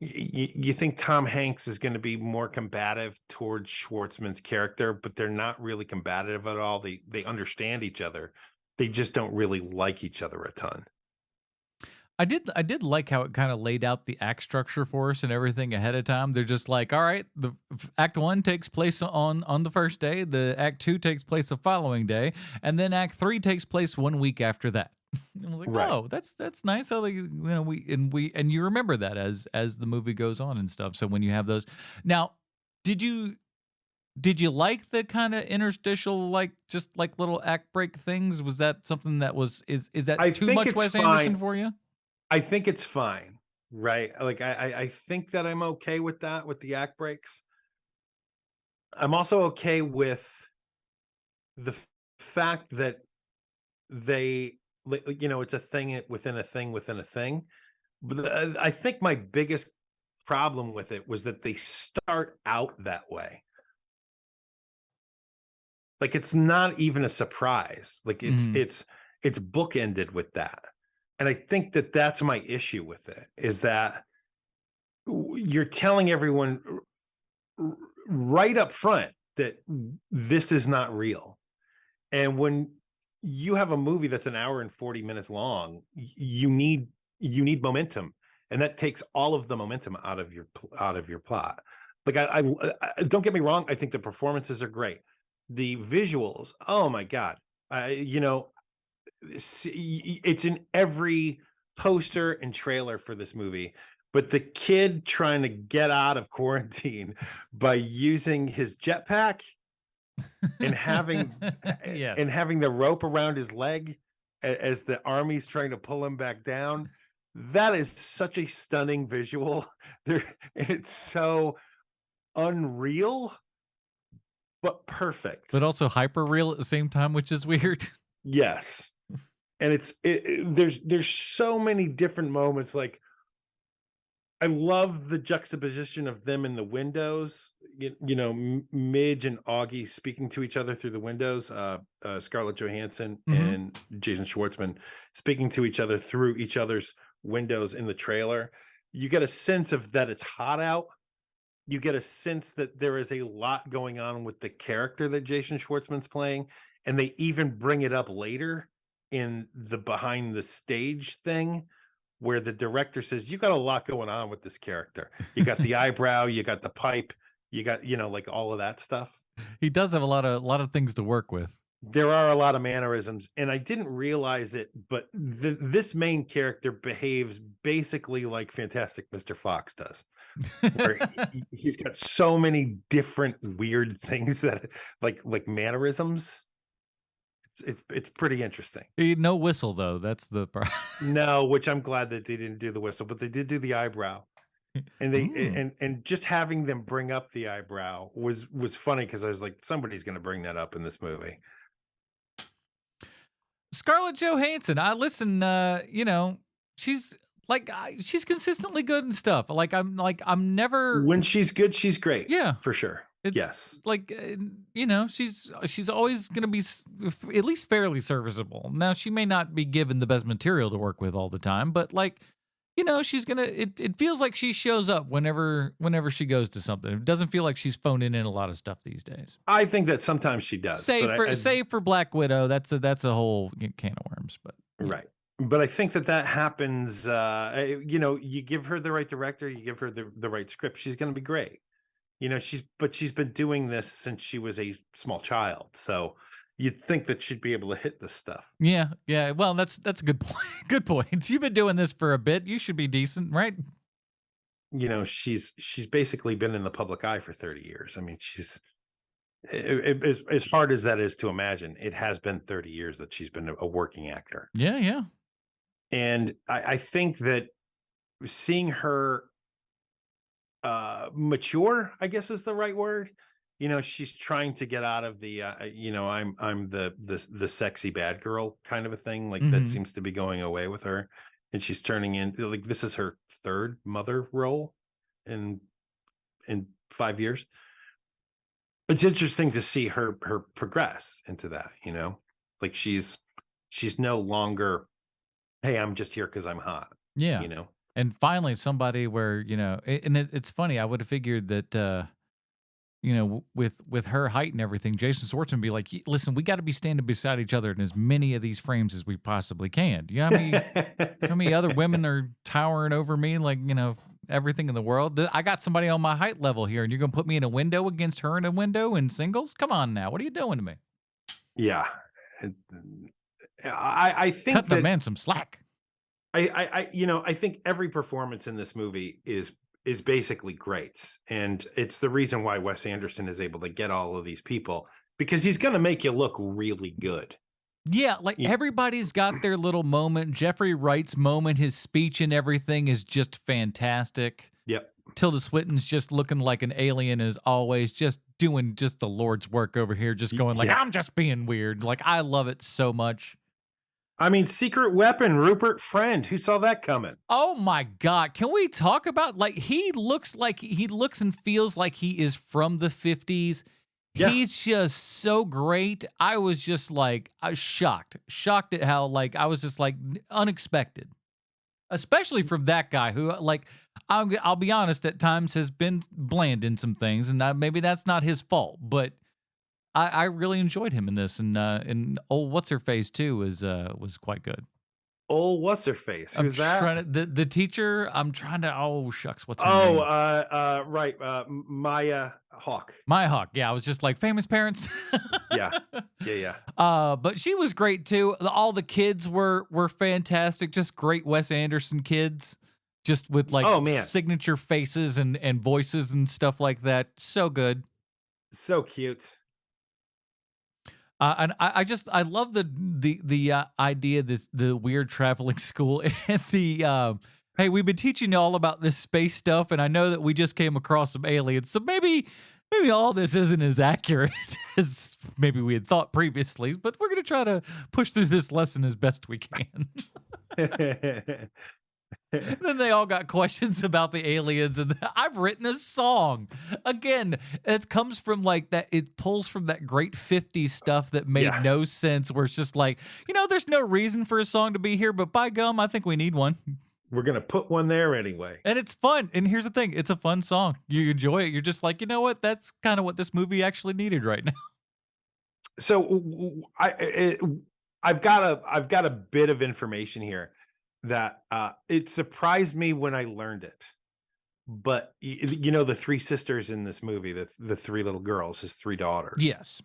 [SPEAKER 2] you think Tom Hanks is going to be more combative towards Schwartzman's character, but they're not really combative at all. They understand each other. They just don't really like each other a ton.
[SPEAKER 1] I did like how it kind of laid out the act structure for us and everything ahead of time. They're just like, all right, the Act One takes place on the first day, the Act Two takes place the following day, and then Act Three takes place 1 week after that. And I was like,
[SPEAKER 2] Right.
[SPEAKER 1] oh, that's nice how they we you remember that as the movie goes on and stuff. So when you have those, now, did you did you like the kind of interstitial like just like little act break things? Was that something that is
[SPEAKER 2] I
[SPEAKER 1] that too
[SPEAKER 2] think
[SPEAKER 1] much
[SPEAKER 2] it's
[SPEAKER 1] Wes Anderson
[SPEAKER 2] fine.
[SPEAKER 1] for you?
[SPEAKER 2] I think it's fine. Right. Like I think that I'm okay with that with the act breaks. I'm also okay with the fact that they it's a thing within a thing within a thing. But I think my biggest problem with it was that they start out that way. Like it's not even a surprise. Like
[SPEAKER 1] Mhm.
[SPEAKER 2] it's bookended with that. And I think that that's my issue with it is that you're telling everyone right up front that this is not real. And when you have a movie that's an hour and 40 minutes long, you need momentum, and that takes all of the momentum out of your plot. Like don't get me wrong, I think the performances are great. The visuals, oh my god, it's in every poster and trailer for this movie. But the kid trying to get out of quarantine by using his jetpack and
[SPEAKER 1] Yes.
[SPEAKER 2] having the rope around his leg as the army's trying to pull him back down, that is such a stunning visual. There, it's so unreal but
[SPEAKER 1] But
[SPEAKER 2] perfect.
[SPEAKER 1] also hyper real at the same time, which is weird.
[SPEAKER 2] Yes. And there's so many different moments. Like I love the juxtaposition of them in the windows. Midge and Augie speaking to each other through the windows. Scarlett Johansson
[SPEAKER 1] Mhm.
[SPEAKER 2] and Jason Schwartzman speaking to each other through each other's windows in the trailer. You get a sense of that it's hot out. You get a sense that there is a lot going on with the character that Jason Schwartzman's playing, and they even bring it up later in the behind the stage thing where the director says, you got a lot going on with this character. You got the eyebrow, you got the pipe, you got, like all of that stuff.
[SPEAKER 1] He does have a lot of things to work with.
[SPEAKER 2] There are a lot of mannerisms, and I didn't realize it, but this main character behaves basically like Fantastic Mr. Fox does, where he's got so many different weird things that like mannerisms. It's pretty interesting.
[SPEAKER 1] No whistle though. That's the problem.
[SPEAKER 2] No, which I'm glad that they didn't do the whistle, but they did do the eyebrow. And and just having them bring up the eyebrow was funny, because I was like, somebody's going to bring that up in this movie.
[SPEAKER 1] Scarlett Johansson. I listen. She's she's consistently good and stuff. I'm never.
[SPEAKER 2] When she's good, she's great.
[SPEAKER 1] Yeah,
[SPEAKER 2] for sure.
[SPEAKER 1] It's
[SPEAKER 2] yes.
[SPEAKER 1] She's always going to be at least fairly serviceable. Now, she may not be given the best material to work with all the time, but she's going to, it feels like she shows up whenever she goes to something. It doesn't feel like she's phoning in a lot of stuff these days.
[SPEAKER 2] I think that sometimes she does.
[SPEAKER 1] Save for Black Widow. That's a whole can of worms, but. Yeah.
[SPEAKER 2] Right. But I think that happens, you give her the right director, you give her the right script, she's going to be great. She's been doing this since she was a small child. So you'd think that she'd be able to hit this stuff.
[SPEAKER 1] Yeah. Yeah. Well, that's a good point. Good point. You've been doing this for a bit. You should be decent, right?
[SPEAKER 2] She's basically been in the public eye for 30 years. I mean, as hard as that is to imagine, it has been 30 years that she's been a working actor.
[SPEAKER 1] Yeah. Yeah.
[SPEAKER 2] And I think that seeing her mature, I guess is the right word. She's trying to get out of the I'm the sexy bad girl kind of a thing, that seems to be going away with her, and she's turning into, this is her third mother role in 5 years. It's interesting to see her progress into that. She's no longer, hey, I'm just here because I'm hot.
[SPEAKER 1] Yeah. And finally, somebody where, and it's funny, I would have figured that, with her height and everything, Jason Schwartzman would be like, listen, we got to be standing beside each other in as many of these frames as we possibly can. Do you know how many other women are towering over me, everything in the world? I got somebody on my height level here, and you're going to put me in a window against her in a window in singles? Come on now. What are you doing to me?
[SPEAKER 2] Yeah. I think
[SPEAKER 1] cut the man some slack.
[SPEAKER 2] I think every performance in this movie is basically great, and it's the reason why Wes Anderson is able to get all of these people, because he's going to make you look really good.
[SPEAKER 1] Yeah, everybody's got their little moment. Jeffrey Wright's moment, his speech and everything is just fantastic.
[SPEAKER 2] Yep.
[SPEAKER 1] Tilda Swinton's just looking like an alien as always, just doing just the Lord's work over here, just going I'm just being weird. I love it so much.
[SPEAKER 2] I mean, Secret Weapon, Rupert Friend. Who saw that coming?
[SPEAKER 1] Oh my God. Can we talk about, he looks and feels like he is from the 50s. Yeah. He's just so great. I was just I was shocked at how, I was just unexpected, especially from that guy who, I'll be honest, at times has been bland in some things, and maybe that's not his fault, but I really enjoyed him in this, and old what's her face too was quite good.
[SPEAKER 2] Old what's her face? Who's that?
[SPEAKER 1] The teacher. I'm trying to. Oh shucks, what's her name?
[SPEAKER 2] Right, Maya Hawke.
[SPEAKER 1] Maya Hawke. Yeah, I was just famous parents.
[SPEAKER 2] yeah.
[SPEAKER 1] But she was great too. All the kids were fantastic. Just great Wes Anderson kids. Just with signature faces and voices and stuff like that. So good.
[SPEAKER 2] So cute.
[SPEAKER 1] And I love the idea, the weird traveling school and hey, we've been teaching you all about this space stuff, and I know that we just came across some aliens, so maybe all this isn't as accurate as maybe we had thought previously, but we're gonna try to push through this lesson as best we can. Then they all got questions about the aliens, and I've written a song. Again, it comes from that, it pulls from that great 50s stuff that made no sense, where it's just there's no reason for a song to be here, but by gum, I think we need one.
[SPEAKER 2] We're going to put one there anyway.
[SPEAKER 1] And it's fun. And here's the thing, it's a fun song. You enjoy it. You're just you know what? That's kind of what this movie actually needed right now.
[SPEAKER 2] So I've got a bit of information here. that it surprised me when I learned it. But you know, the three sisters in this movie, the three little girls, his three daughters,
[SPEAKER 1] Yes.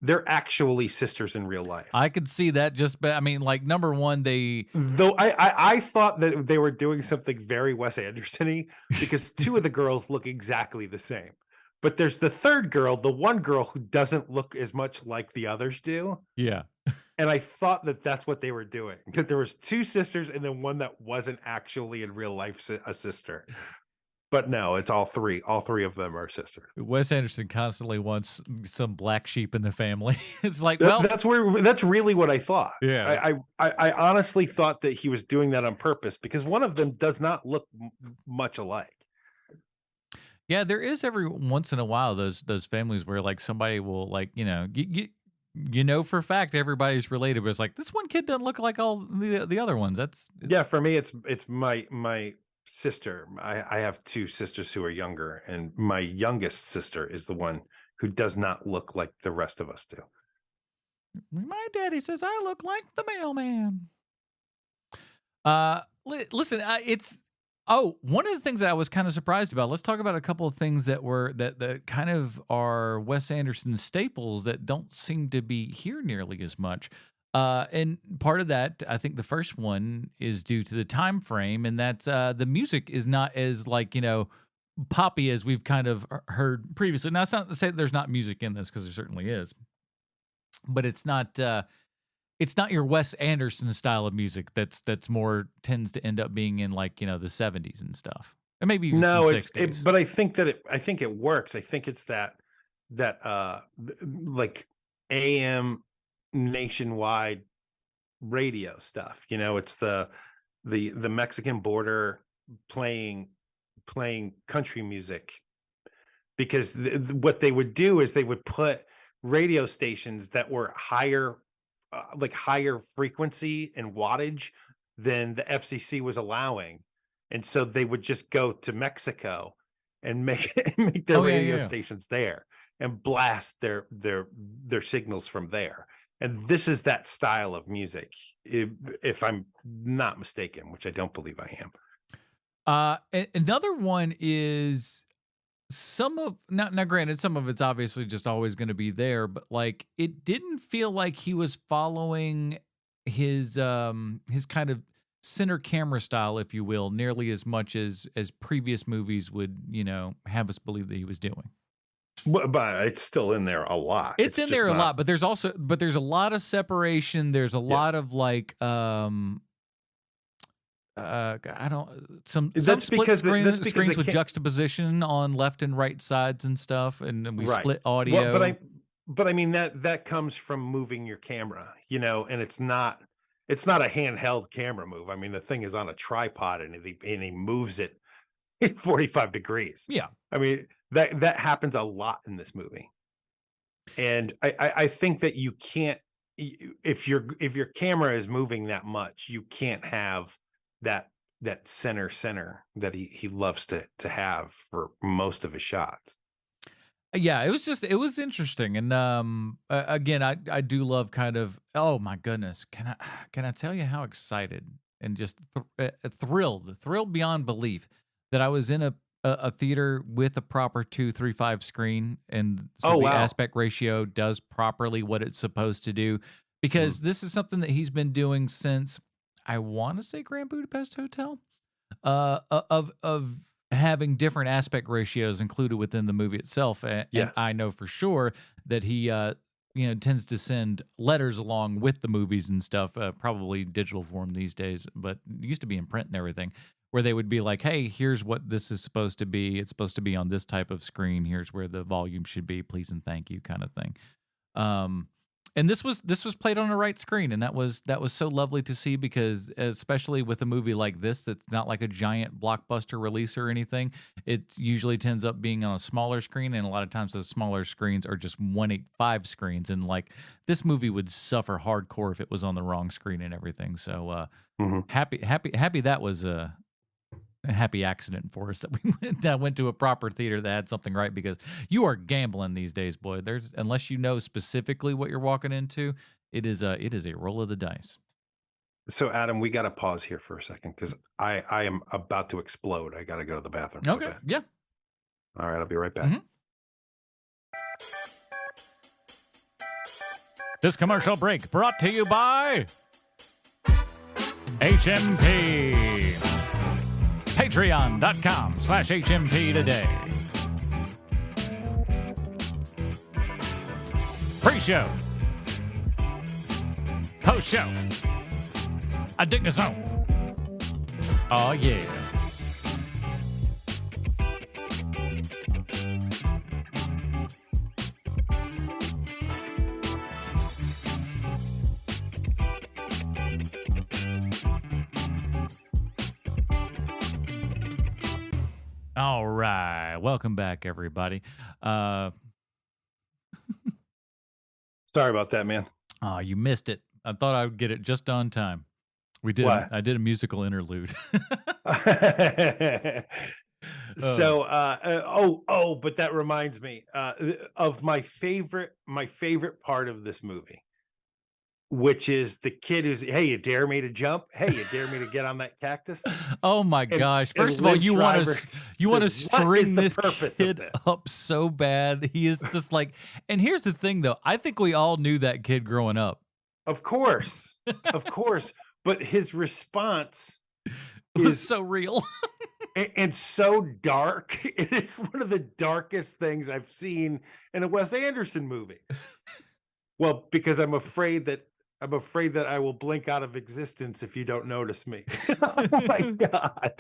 [SPEAKER 2] they're actually sisters in real life.
[SPEAKER 1] I could see that I mean, like, number one, they
[SPEAKER 2] Though I thought that they were doing something very Wes Anderson-y because two of the girls look exactly the same. But there's the third girl, the one girl who doesn't look as much like the others do.
[SPEAKER 1] yeah.
[SPEAKER 2] And I thought that that's what they were doing. That there was two sisters and then one that wasn't actually in real life a sister. But no, it's all three. All three of them are sisters.
[SPEAKER 1] Wes Anderson constantly wants some black sheep in the family. It's like, well,
[SPEAKER 2] That's really what I thought.
[SPEAKER 1] yeah.
[SPEAKER 2] I honestly thought that he was doing that on purpose because one of them does not look much alike.
[SPEAKER 1] Yeah, there is every once in a while those families where like somebody will like, you know for a fact everybody's related, but it's like this one kid doesn't look like all the other ones.
[SPEAKER 2] Yeah, for me it's my sister. I have two sisters who are younger, and my youngest sister is the one who does not look like the rest of us do.
[SPEAKER 1] My daddy says I look like the mailman. Listen, it's one of the things that I was kind of surprised about. Let's talk about a couple of things that were that kind of are Wes Anderson staples that don't seem to be here nearly as much. And part of that, I think the first one is due to the time frame, and that's the music is not as like, poppy as we've kind of heard previously. Now, it's not to say that there's not music in this, because there certainly is, but it's not your Wes Anderson style of music. That's more tends to end up being in like the 70s and stuff, and maybe even some 60s.
[SPEAKER 2] But I think it works. I think it's that like AM nationwide radio stuff. It's the Mexican border playing country music, because what they would do is they would put radio stations that were higher higher frequency and wattage than the FCC was allowing, and so they would just go to Mexico and make their radio stations there and blast their signals from there. And this is that style of music, if I'm not mistaken, which I don't believe I am.
[SPEAKER 1] Another one is some of now granted, some of it's obviously just always going to be there, but like it didn't feel like he was following his kind of center camera style, if you will, nearly as much as previous movies would have us believe that he was doing.
[SPEAKER 2] But it's still in there a lot.
[SPEAKER 1] It's in there a lot, but there's a lot of separation. There's a lot of like some split screens with juxtaposition on left and right sides and stuff, and we split audio.
[SPEAKER 2] Well, but I mean that comes from moving your camera, and it's not a handheld camera move. I mean, the thing is on a tripod, and he moves it 45 degrees.
[SPEAKER 1] Yeah,
[SPEAKER 2] I mean that happens a lot in this movie, and I think that you can't, if your camera is moving that much, you can't have that center that he loves to have for most of his shots.
[SPEAKER 1] Yeah, it was interesting, and again, I do love kind of, oh my goodness, can I tell you how excited and just thrilled beyond belief that I was in a theater with a proper 2:3:5 screen, and so the aspect ratio does properly what it's supposed to do, because this is something that he's been doing since, I want to say, Grand Budapest Hotel, of having different aspect ratios included within the movie itself. And I know for sure that he tends to send letters along with the movies and stuff, probably digital form these days, but it used to be in print and everything, where they would be like, hey, here's what this is supposed to be. It's supposed to be on this type of screen. Here's where the volume should be. Please and thank you, kind of thing. And this was played on the right screen, and that was so lovely to see, because especially with a movie like this that's not like a giant blockbuster release or anything, it usually tends up being on a smaller screen, and a lot of times those smaller screens are just 1:8:5 screens, and like this movie would suffer hardcore if it was on the wrong screen and everything. So happy that was a happy accident for us that we went to a proper theater that had something right, because you are gambling these days, boy. Unless you know specifically what you're walking into, it is a roll of the dice.
[SPEAKER 2] So, Adam, we got to pause here for a second because I am about to explode. I got to go to the bathroom so
[SPEAKER 1] Okay.
[SPEAKER 2] bad.
[SPEAKER 1] Yeah.
[SPEAKER 2] All right, I'll be right back.
[SPEAKER 1] Mhm. This commercial break brought to you by HMP. Patreon.com/HMP today. Pre-show. Post-show. I dig the zone. Oh, yeah. All right. Welcome back, everybody.
[SPEAKER 2] Sorry about that, man.
[SPEAKER 1] Oh, you missed it. I thought I would get it just on time.
[SPEAKER 2] What?
[SPEAKER 1] I did a musical interlude.
[SPEAKER 2] So, but that reminds me of my favorite part of this movie, which is the kid who's, hey, you dare me to jump? Hey, you dare me to get on that cactus?
[SPEAKER 1] Oh my gosh! First of all,
[SPEAKER 2] Liv
[SPEAKER 1] you want
[SPEAKER 2] Schreiber
[SPEAKER 1] to
[SPEAKER 2] says, "What is
[SPEAKER 1] string
[SPEAKER 2] the
[SPEAKER 1] this
[SPEAKER 2] purpose of
[SPEAKER 1] kid
[SPEAKER 2] this?"
[SPEAKER 1] up so bad. He is just like. And here's the thing, though. I think we all knew that kid growing up.
[SPEAKER 2] Of course, but his response
[SPEAKER 1] It was
[SPEAKER 2] is
[SPEAKER 1] so real.
[SPEAKER 2] and so dark. It is one of the darkest things I've seen in a Wes Anderson movie. Well, because I'm afraid that I will blink out of existence if you don't notice me. Oh my God.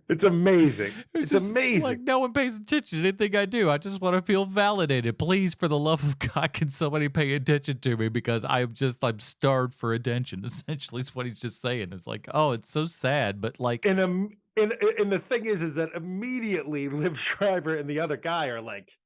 [SPEAKER 2] It's amazing. It's
[SPEAKER 1] just
[SPEAKER 2] amazing.
[SPEAKER 1] Like no one pays attention to anything I do. I just want to feel validated. Please, for the love of God, can somebody pay attention to me? Because I'm starved for attention. Essentially, is what he's just saying. It's like, oh, it's so sad, but like,
[SPEAKER 2] And the thing is that immediately Liv Schreiber and the other guy are like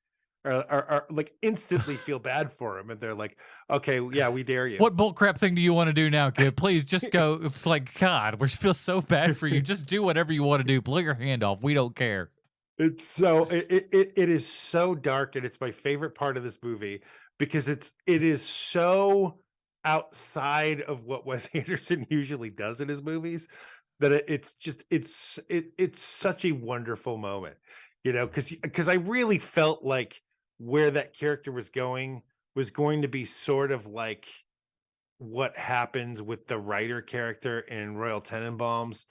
[SPEAKER 2] instantly feel bad for him, and they're like, okay, yeah, we dare you.
[SPEAKER 1] What bullcrap thing do you want to do now, kid? Please just go. It's like, God, we feel so bad for you. Just do whatever you want to do. Blow your hand off. We don't care.
[SPEAKER 2] It's so it is so dark, and it's my favorite part of this movie because it is so outside of what Wes Anderson usually does in his movies that it's such a wonderful moment, because I really felt like where that character was going to be sort of like what happens with the writer character in Royal Tenenbaums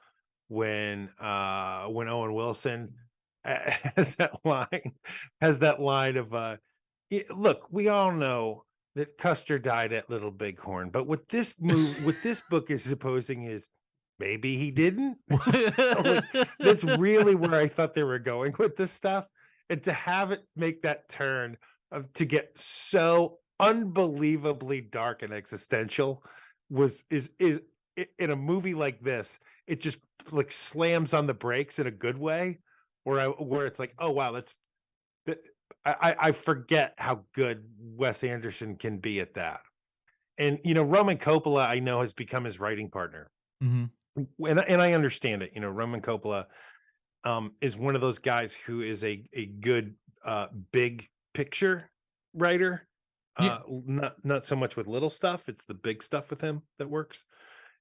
[SPEAKER 2] when Owen Wilson has that line of look, we all know that Custer died at Little Bighorn, but what this book is supposing is maybe he didn't. So, that's really where I thought they were going with this stuff. And to have it make that turn to get so unbelievably dark and existential is in a movie like this, it just like slams on the brakes in a good way, where it's like, oh wow, I forget how good Wes Anderson can be at that. And Roman Coppola, I know, has become his writing partner.
[SPEAKER 1] Mm-hmm.
[SPEAKER 2] And I understand it. Roman Coppola is one of those guys who is a good big picture writer.
[SPEAKER 1] Yeah.
[SPEAKER 2] Not so much with little stuff. It's the big stuff with him that works.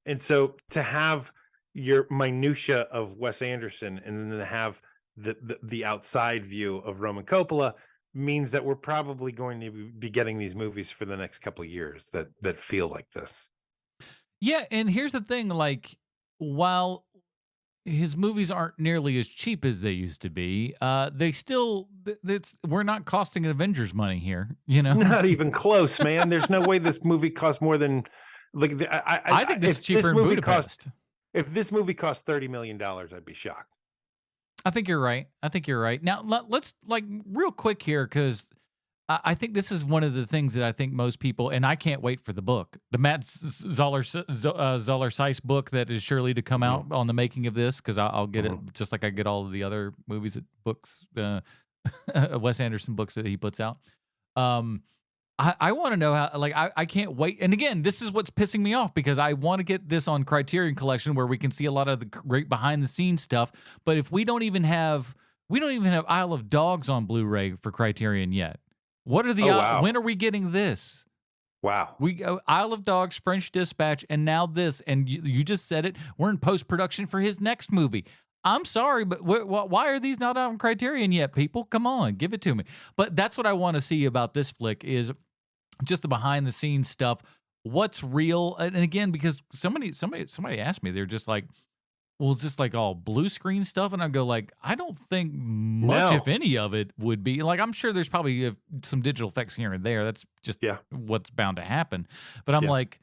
[SPEAKER 2] And so to have your minutia of Wes Anderson and then to have the outside view of Roman Coppola means that we're probably going to be getting these movies for the next couple of years that feel like this.
[SPEAKER 1] Yeah, and here's the thing, like, while his movies aren't nearly as cheap as they used to be, they still, we're not costing Avengers money here,
[SPEAKER 2] Not even close, man. There's no way this movie costs more than, like,
[SPEAKER 1] I think this is cheaper in Budapest.
[SPEAKER 2] If this movie cost $30 million, I'd be shocked.
[SPEAKER 1] I think you're right. Now, let's, like, real quick here, because I think this is one of the things that I think most people, and I can't wait for the book, the Matt Zoller Seiss book that is surely to come out on the making of this, because I'll get it just like I get all of the other movies, books, Wes Anderson books that he puts out. I want to know how, like, I can't wait. And again, this is what's pissing me off, because I want to get this on Criterion Collection where we can see a lot of the great behind the scenes stuff. But if we don't even have Isle of Dogs on Blu-ray for Criterion yet. What are the when are we getting this?
[SPEAKER 2] Wow.
[SPEAKER 1] We go Isle of Dogs, French Dispatch, and now this. And you just said it. We're in post production for his next movie. I'm sorry, but why are these not on Criterion yet, people? Come on, give it to me. But that's what I want to see about this flick is just the behind the scenes stuff. What's real? And again, because somebody asked me, they're just like, well, it's just like all blue screen stuff, and I go like, I don't think much, if
[SPEAKER 2] No.
[SPEAKER 1] any of it, would be like. I'm sure there's probably some digital effects here and there. That's just
[SPEAKER 2] Yeah.
[SPEAKER 1] what's bound to happen. But I'm
[SPEAKER 2] Yeah.
[SPEAKER 1] like,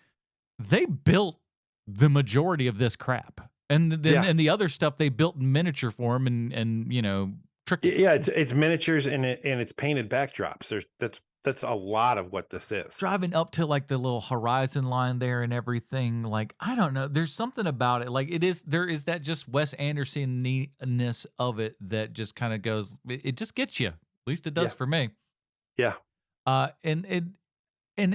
[SPEAKER 1] they built the majority of this crap, and then
[SPEAKER 2] Yeah.
[SPEAKER 1] and the other stuff they built in miniature form and tricky.
[SPEAKER 2] Yeah, it's miniatures and it's painted backdrops. That's a lot of what this is.
[SPEAKER 1] Driving up to like the little horizon line there and everything, like I don't know, there's something about it. Like there is that just Wes Anderson-ness of it that just kind of goes, it just gets you. At least it does
[SPEAKER 2] Yeah.
[SPEAKER 1] for me.
[SPEAKER 2] Yeah.
[SPEAKER 1] And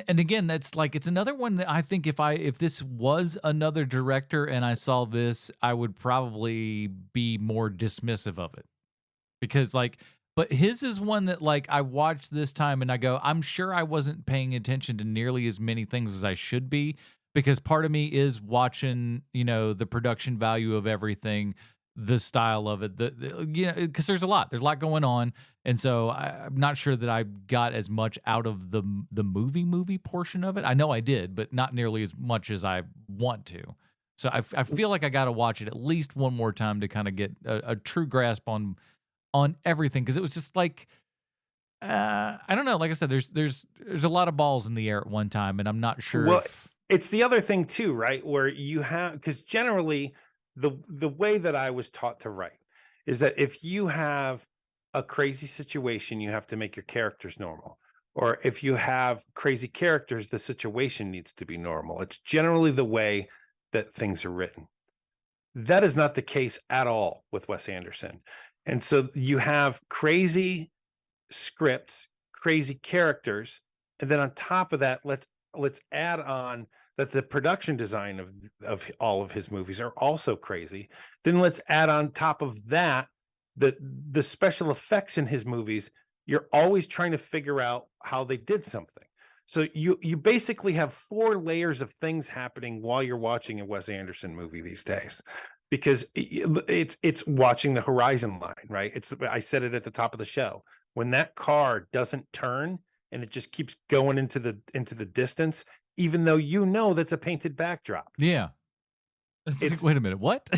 [SPEAKER 1] again, that's like it's another one that I think if this was another director and I saw this, I would probably be more dismissive of it. Because like, but his is one that like I watched this time and I go, I'm sure I wasn't paying attention to nearly as many things as I should be, because part of me is watching, the production value of everything, the style of it, because there's a lot going on, and so I'm not sure that I got as much out of the movie portion of it. I know I did, but not nearly as much as I want to. So I feel like I got to watch it at least one more time to kind of get a true grasp on everything, because it was just like I don't know. Like I said, there's a lot of balls in the air at one time, and I'm not sure.
[SPEAKER 2] Well, it's the other thing too, right? Where you have, because generally the way that I was taught to write is that if you have a crazy situation, you have to make your characters normal. Or if you have crazy characters, the situation needs to be normal. It's generally the way that things are written. That is not the case at all with Wes Anderson. And so you have crazy scripts, crazy characters, and then on top of that, let's add on that the production design of all of his movies are also crazy. Then let's add on top of that the special effects in his movies. You're always trying to figure out how they did something. So you basically have 4 layers of things happening while you're watching a Wes Anderson movie these days, because it's watching the horizon line, right? I said it at the top of the show. When that car doesn't turn and it just keeps going into the distance, even though that's a painted backdrop.
[SPEAKER 1] Yeah. It's like, wait a minute, what?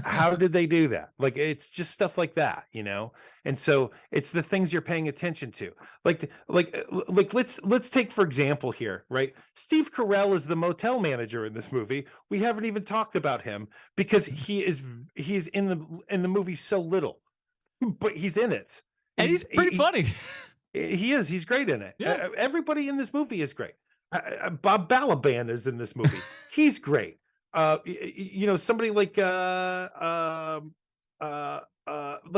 [SPEAKER 2] How did they do that? Like, it's just stuff like that, And so it's the things you're paying attention to. Like let's take, for example, here, right? Steve Carell is the motel manager in this movie. We haven't even talked about him because he's in the movie so little, but he's in it.
[SPEAKER 1] And he's pretty funny.
[SPEAKER 2] He is. He's great in it.
[SPEAKER 1] Yeah.
[SPEAKER 2] Everybody in this movie is great. Bob Balaban is in this movie. He's great. Somebody like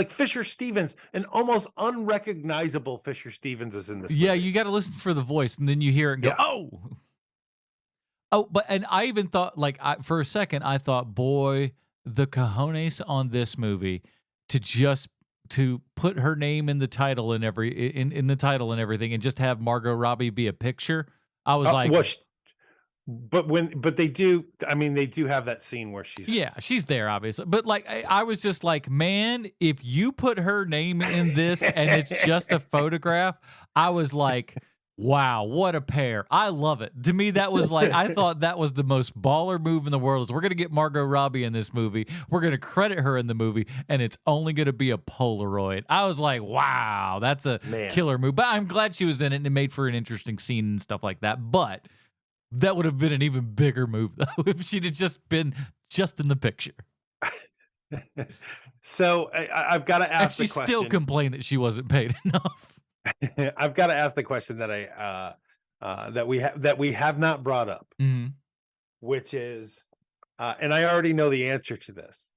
[SPEAKER 2] Fisher Stevens, an almost unrecognizable Fisher Stevens is in this movie.
[SPEAKER 1] Yeah, you got to listen for the voice, and then you hear it and go,
[SPEAKER 2] Yeah.
[SPEAKER 1] oh. And I even thought, for a second, I thought, boy, the cojones on this movie to put her name in the title and in the title and everything, and just have Margot Robbie be a picture. I was like,
[SPEAKER 2] well, but they do. I mean, they do have that scene where
[SPEAKER 1] she's there, obviously. But I was just like, man, if you put her name in this and it's just a photograph, I was like, wow, what a pair. I love it. To me, that was like, I thought that was the most baller move in the world. Is we're going to get Margot Robbie in this movie. We're going to credit her in the movie, and it's only going to be a Polaroid. I was like, wow, that's a killer move. But I'm glad she was in it, and it made for an interesting scene and stuff like that. But that would have been an even bigger move, though, if she'd have just been in the picture.
[SPEAKER 2] So I've got to ask the question.
[SPEAKER 1] And she still complained that she wasn't paid enough.
[SPEAKER 2] I've got to ask the question that that we have not brought up, which is, and I already know the answer to this.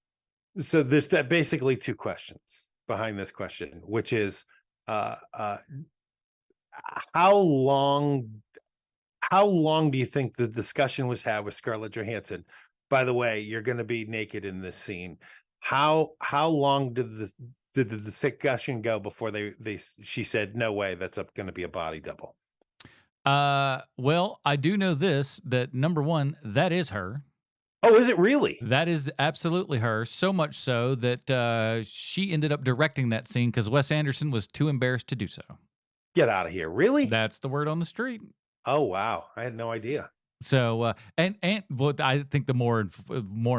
[SPEAKER 2] So there's basically 2 questions behind this question, which is, how long do you think the discussion was had with Scarlett Johansson? By the way, you're going to be naked in this scene. How long did the discussion go before she said, no way, that's going to be a body double?
[SPEAKER 1] Well, I do know this, that number one, that is her.
[SPEAKER 2] Oh, is it really?
[SPEAKER 1] That is absolutely her. So much so that she ended up directing that scene because Wes Anderson was too embarrassed to do so.
[SPEAKER 2] Get out of here. Really?
[SPEAKER 1] That's the word on the street.
[SPEAKER 2] Oh, wow. I had no idea.
[SPEAKER 1] So, and what I think the more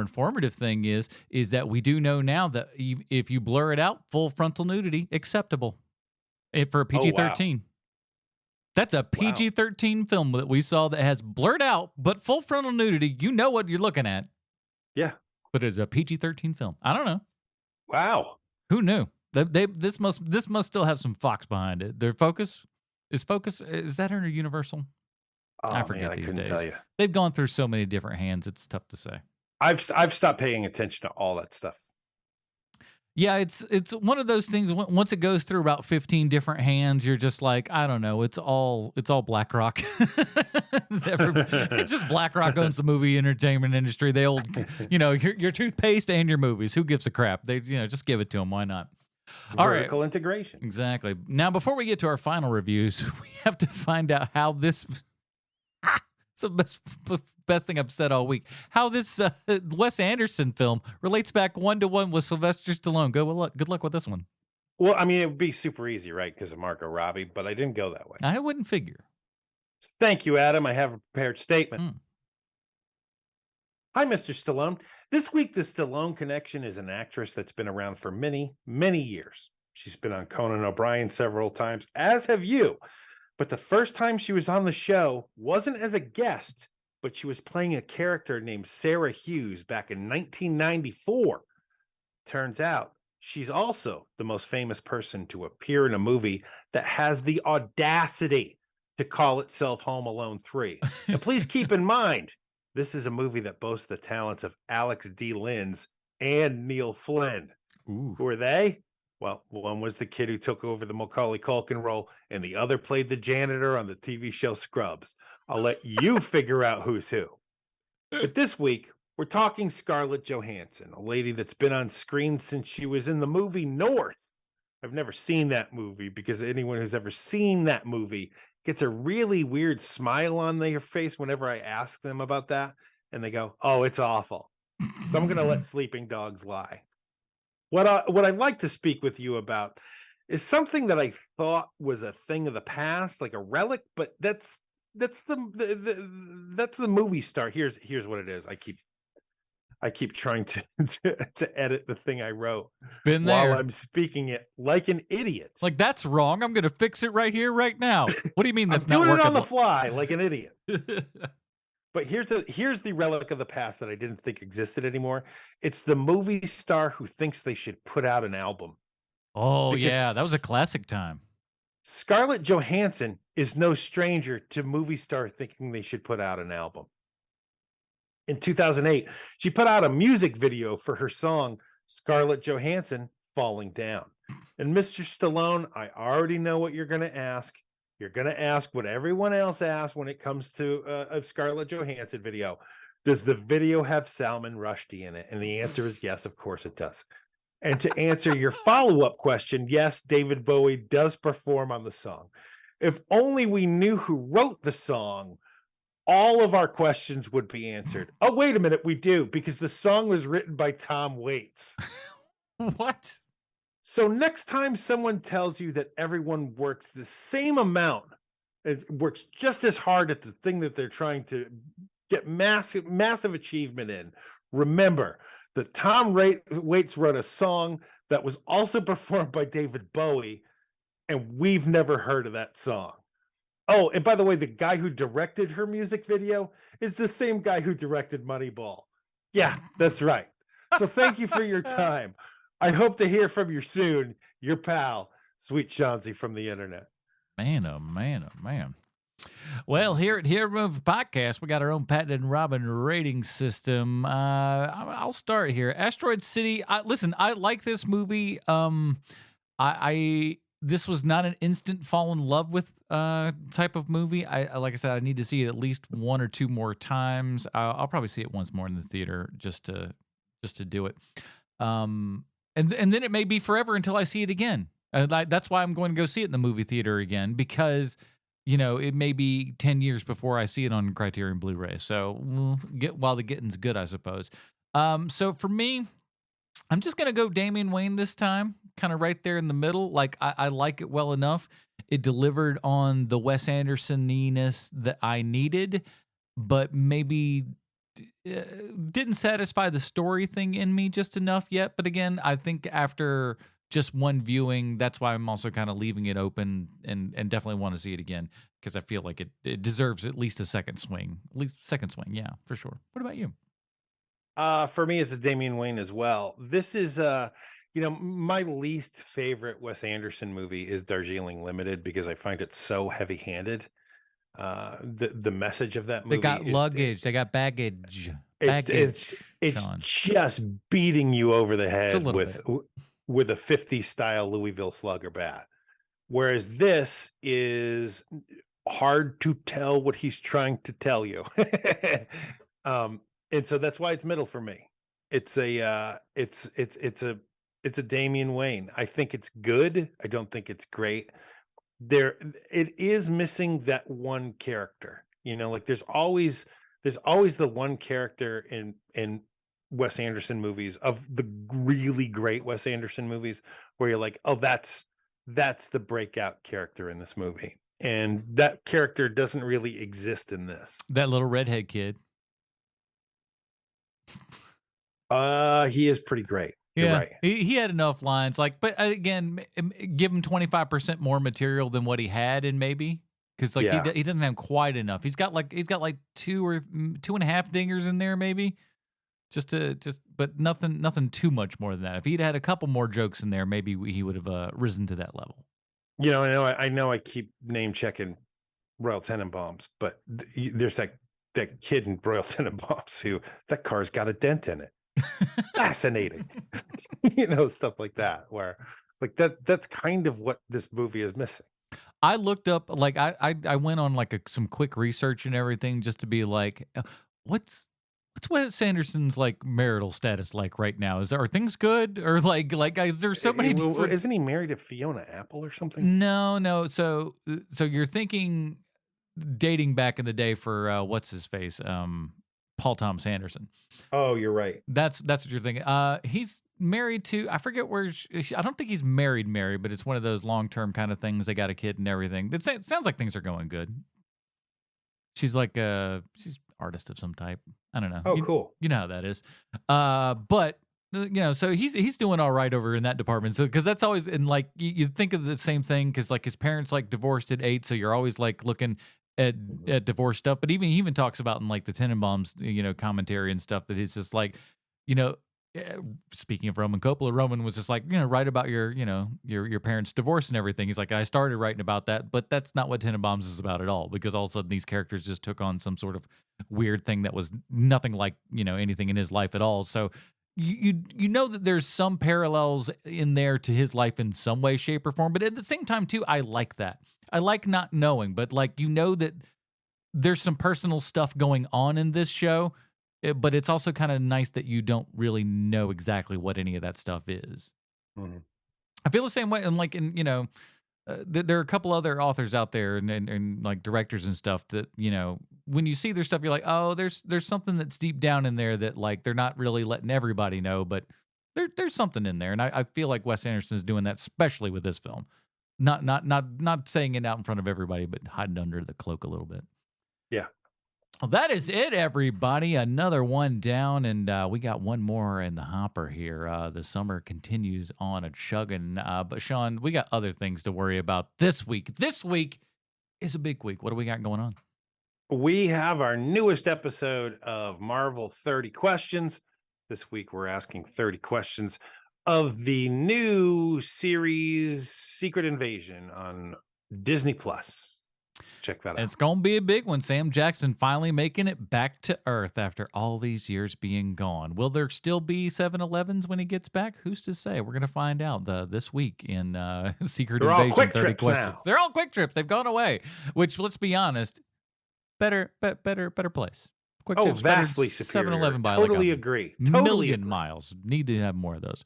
[SPEAKER 1] informative thing is that we do know now that if you blur it out, full frontal nudity acceptable for a
[SPEAKER 2] Oh, wow.
[SPEAKER 1] PG-13. That's a PG-13 film that we saw that has blurred out but full frontal nudity. You know what you're looking at.
[SPEAKER 2] Yeah.
[SPEAKER 1] But it's a PG-13 film. I don't know.
[SPEAKER 2] Wow.
[SPEAKER 1] Who knew? This must still have some Fox behind it. Their Focus is that under Universal?
[SPEAKER 2] Oh,
[SPEAKER 1] I forget
[SPEAKER 2] man, I
[SPEAKER 1] these
[SPEAKER 2] couldn't
[SPEAKER 1] days.
[SPEAKER 2] tell you.
[SPEAKER 1] They've gone through so many different hands. It's tough to say.
[SPEAKER 2] I've stopped paying attention to all that stuff.
[SPEAKER 1] Yeah, it's one of those things. Once it goes through about 15 different hands, you're just like, I don't know. It's all BlackRock. It's just BlackRock owns the movie entertainment industry. They old, your toothpaste and your movies. Who gives a crap? They just give it to them. Why not?
[SPEAKER 2] Vertical integration.
[SPEAKER 1] Exactly. Now, before we get to our final reviews, we have to find out how this. It's the best thing I've said all week. How this Wes Anderson film relates back 1-to-1 with Sylvester Stallone. Good luck with this one.
[SPEAKER 2] Well, I mean, it would be super easy, right? Because of Margot Robbie, but I didn't go that way.
[SPEAKER 1] I wouldn't figure.
[SPEAKER 2] Thank you, Adam. I have a prepared statement. Hi, Mr. Stallone. This week, the Stallone Connection is an actress that's been around for many, many years. She's been on Conan O'Brien several times, as have you. But the first time she was on the show wasn't as a guest, but she was playing a character named Sarah Hughes back in 1994. Turns out she's also the most famous person to appear in a movie that has the audacity to call itself Home Alone 3. And please keep in mind, this is a movie that boasts the talents of Alex D. Linz and Neil Flynn.
[SPEAKER 1] Ooh.
[SPEAKER 2] Who are they? Well, one was the kid who took over the Macaulay Culkin role, and the other played the janitor on the TV show Scrubs. I'll let you figure out who's who. But this week, we're talking Scarlett Johansson, a lady that's been on screen since she was in the movie North. I've never seen that movie because anyone who's ever seen that movie gets a really weird smile on their face whenever I ask them about that. And they go, oh, it's awful. So I'm going to let sleeping dogs lie. What I'd like to speak with you about is something that I thought was a thing of the past, like a relic, but that's the movie star. Here's what it is. I keep trying to edit the thing I wrote while I'm speaking it like an idiot.
[SPEAKER 1] Like, that's wrong. I'm going to fix it right here, right now. What do you mean that's not
[SPEAKER 2] doing
[SPEAKER 1] working?
[SPEAKER 2] It on the fly like an idiot. But here's the relic of the past that I didn't think existed anymore. It's the movie star who thinks they should put out an album.
[SPEAKER 1] Oh, yeah. That was a classic time.
[SPEAKER 2] Scarlett Johansson is no stranger to movie star thinking they should put out an album. In 2008, she put out a music video for her song, Scarlett Johansson, Falling Down. And Mr. Stallone, I already know what you're going to ask. You're going to ask what everyone else asks when it comes to a Scarlett Johansson video. Does the video have Salman Rushdie in it? And the answer is yes, of course it does. And to answer your follow-up question, yes, David Bowie does perform on the song. If only we knew who wrote the song, all of our questions would be answered. Oh, wait a minute, we do, because the song was written by Tom Waits.
[SPEAKER 1] What?
[SPEAKER 2] So next time someone tells you that everyone works the same amount, it works just as hard at the thing that they're trying to get massive achievement in, remember that Tom Waits wrote a song that was also performed by David Bowie, and we've never heard of that song. Oh, and by the way, the guy who directed her music video is the same guy who directed Moneyball. Yeah, that's right. So thank you for your time. I hope to hear from you soon. Your pal, Sweet Chauncey from the internet.
[SPEAKER 1] Man, oh man, oh man. Well, here at Hero Movie Podcast, we got our own patented Robin rating system. I'll start here. Asteroid City. Listen, I like this movie. This was not an instant fall in love with type of movie. Like I said, I need to see it at least one or two more times. I'll probably see it once more in the theater just to do it. And then it may be forever until I see it again. That's why I'm going to go see it in the movie theater again, because it may be 10 years before I see it on Criterion Blu-ray. So get while the getting's good, I suppose. So for me, I'm just gonna go Damian Wayne this time, kind of right there in the middle. Like I like it well enough. It delivered on the Wes Anderson-iness that I needed, but maybe didn't satisfy the story thing in me just enough yet. But again, I think after just one viewing, that's why I'm also kind of leaving it open and definitely want to see it again because I feel like it deserves at least a second swing. At least second swing, yeah, for sure. What about you?
[SPEAKER 2] For me, it's a Damian Wayne as well. This is my least favorite Wes Anderson movie is Darjeeling Limited because I find it so heavy-handed. The message of that
[SPEAKER 1] They
[SPEAKER 2] movie
[SPEAKER 1] got
[SPEAKER 2] is
[SPEAKER 1] luggage. They got baggage.
[SPEAKER 2] it's
[SPEAKER 1] Sean.
[SPEAKER 2] just beating you over the
[SPEAKER 1] It's a
[SPEAKER 2] head
[SPEAKER 1] little
[SPEAKER 2] with a 50s style Louisville Slugger bat. Whereas this is hard to tell what he's trying to tell you. And so that's why it's middle for me. It's a it's a Damian Wayne. I think it's good. I don't think it's great. It is missing that one character. Like there's always the one character in Wes Anderson movies, of the really great Wes Anderson movies, where you're like, oh, that's the breakout character in this movie. And that character doesn't really exist in this.
[SPEAKER 1] That little redhead kid.
[SPEAKER 2] He is pretty great. You're
[SPEAKER 1] Yeah,
[SPEAKER 2] right.
[SPEAKER 1] he had enough lines. But again, give him 25% more material than what he had, and maybe because
[SPEAKER 2] Yeah.
[SPEAKER 1] he doesn't have quite enough. He's got like 2 or 2.5 dingers in there, maybe. But nothing too much more than that. If he'd had a couple more jokes in there, maybe he would have risen to that level.
[SPEAKER 2] I know I keep name checking Royal Tenenbaums, but there's that kid in Royal Tenenbaums who that car's got a dent in it. Fascinating. Stuff like that, where like that's kind of what this movie is missing.
[SPEAKER 1] I looked up, I went on some quick research and everything just to be like, what's Wes Anderson's marital status like right now? Are things good, or is there so many different...
[SPEAKER 2] Isn't he married to Fiona Apple or something?
[SPEAKER 1] No. So you're thinking dating back in the day for what's his face, Paul Thomas Anderson.
[SPEAKER 2] Oh, you're right.
[SPEAKER 1] That's what you're thinking. He's married to, I forget where. I don't think he's married, but it's one of those long-term kind of things. They got a kid and everything. It sounds like things are going good. She's she's artist of some type. I don't know.
[SPEAKER 2] Oh, cool.
[SPEAKER 1] You know how that is. But so he's doing all right over in that department. So because that's always, and you think of the same thing because his parents divorced at 8, so you're always looking at divorce stuff. But he even talks about in the Tenenbaums commentary and stuff that he's just speaking of Roman Coppola, Roman was just write about your parents' divorce and everything. He's like, I started writing about that, but that's not what Tenenbaums is about at all, because all of a sudden these characters just took on some sort of weird thing that was nothing like anything in his life at all. So you know that there's some parallels in there to his life in some way, shape, or form. But at the same time, too, I like that. I like not knowing, but that there's some personal stuff going on in this show. But it's also kind of nice that you don't really know exactly what any of that stuff is.
[SPEAKER 2] Mm-hmm.
[SPEAKER 1] I feel the same way. And there are a couple other authors out there and directors and stuff that, when you see their stuff, you're like, oh, there's something that's deep down in there that they're not really letting everybody know, but there's something in there. And I feel like Wes Anderson is doing that, especially with this film. Not saying it out in front of everybody, but hiding under the cloak a little bit.
[SPEAKER 2] Yeah.
[SPEAKER 1] Well, that is it, everybody. Another one down, and we got one more in the hopper here. The summer continues on a chugging. But, Sean, we got other things to worry about this week. This week is a big week. What do we got going on?
[SPEAKER 2] We have our newest episode of Marvel 30 Questions. This week, we're asking 30 questions of the new series Secret Invasion on Disney+. Check that out.
[SPEAKER 1] It's going to be a big one. Sam Jackson finally making it back to Earth after all these years being gone. Will there still be 7-Elevens when he gets back? Who's to say? We're going to find out this week in Secret
[SPEAKER 2] They're
[SPEAKER 1] Invasion.
[SPEAKER 2] all quick
[SPEAKER 1] 30
[SPEAKER 2] trips
[SPEAKER 1] questions.
[SPEAKER 2] now.
[SPEAKER 1] They're all quick trips. They've gone away, which, let's be honest, better place. Quick
[SPEAKER 2] Oh,
[SPEAKER 1] Trip's better than
[SPEAKER 2] vastly superior.
[SPEAKER 1] 7-Eleven by
[SPEAKER 2] Totally
[SPEAKER 1] like
[SPEAKER 2] agree.
[SPEAKER 1] a
[SPEAKER 2] Totally
[SPEAKER 1] million
[SPEAKER 2] agree.
[SPEAKER 1] miles. Need to have more of those.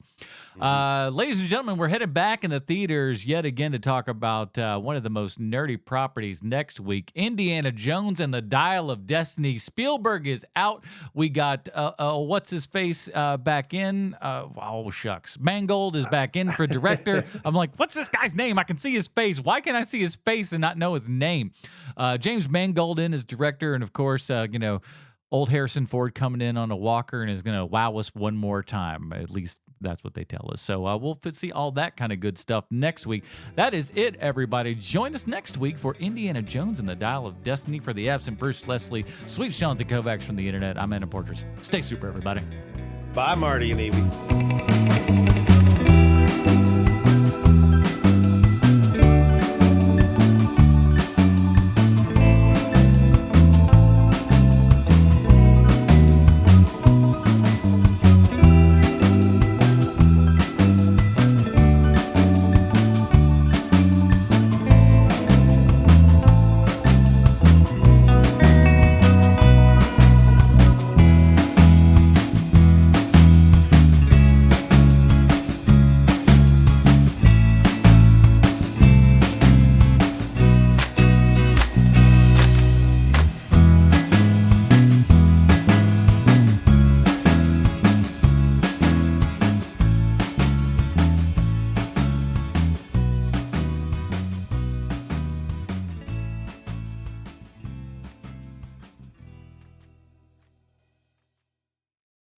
[SPEAKER 1] Ladies and gentlemen, we're headed back in the theaters yet again to talk about one of the most nerdy properties next week, Indiana Jones and the Dial of Destiny. Spielberg is out. We got, what's his face back in? Oh, shucks. Mangold is back in for director. I'm like, what's this guy's name? I can see his face. Why can I see his face and not know his name? James Mangold in as director, and of course, old Harrison Ford coming in on a walker and is going to wow us one more time. At least that's what they tell us. So we'll see all that kind of good stuff next week. That is it, everybody. Join us next week for Indiana Jones and the Dial of Destiny. For the absent Bruce Leslie, sweet Sean Kovacs from the internet, I'm Anna Porters. Stay super, everybody.
[SPEAKER 2] Bye, Marty and Evie.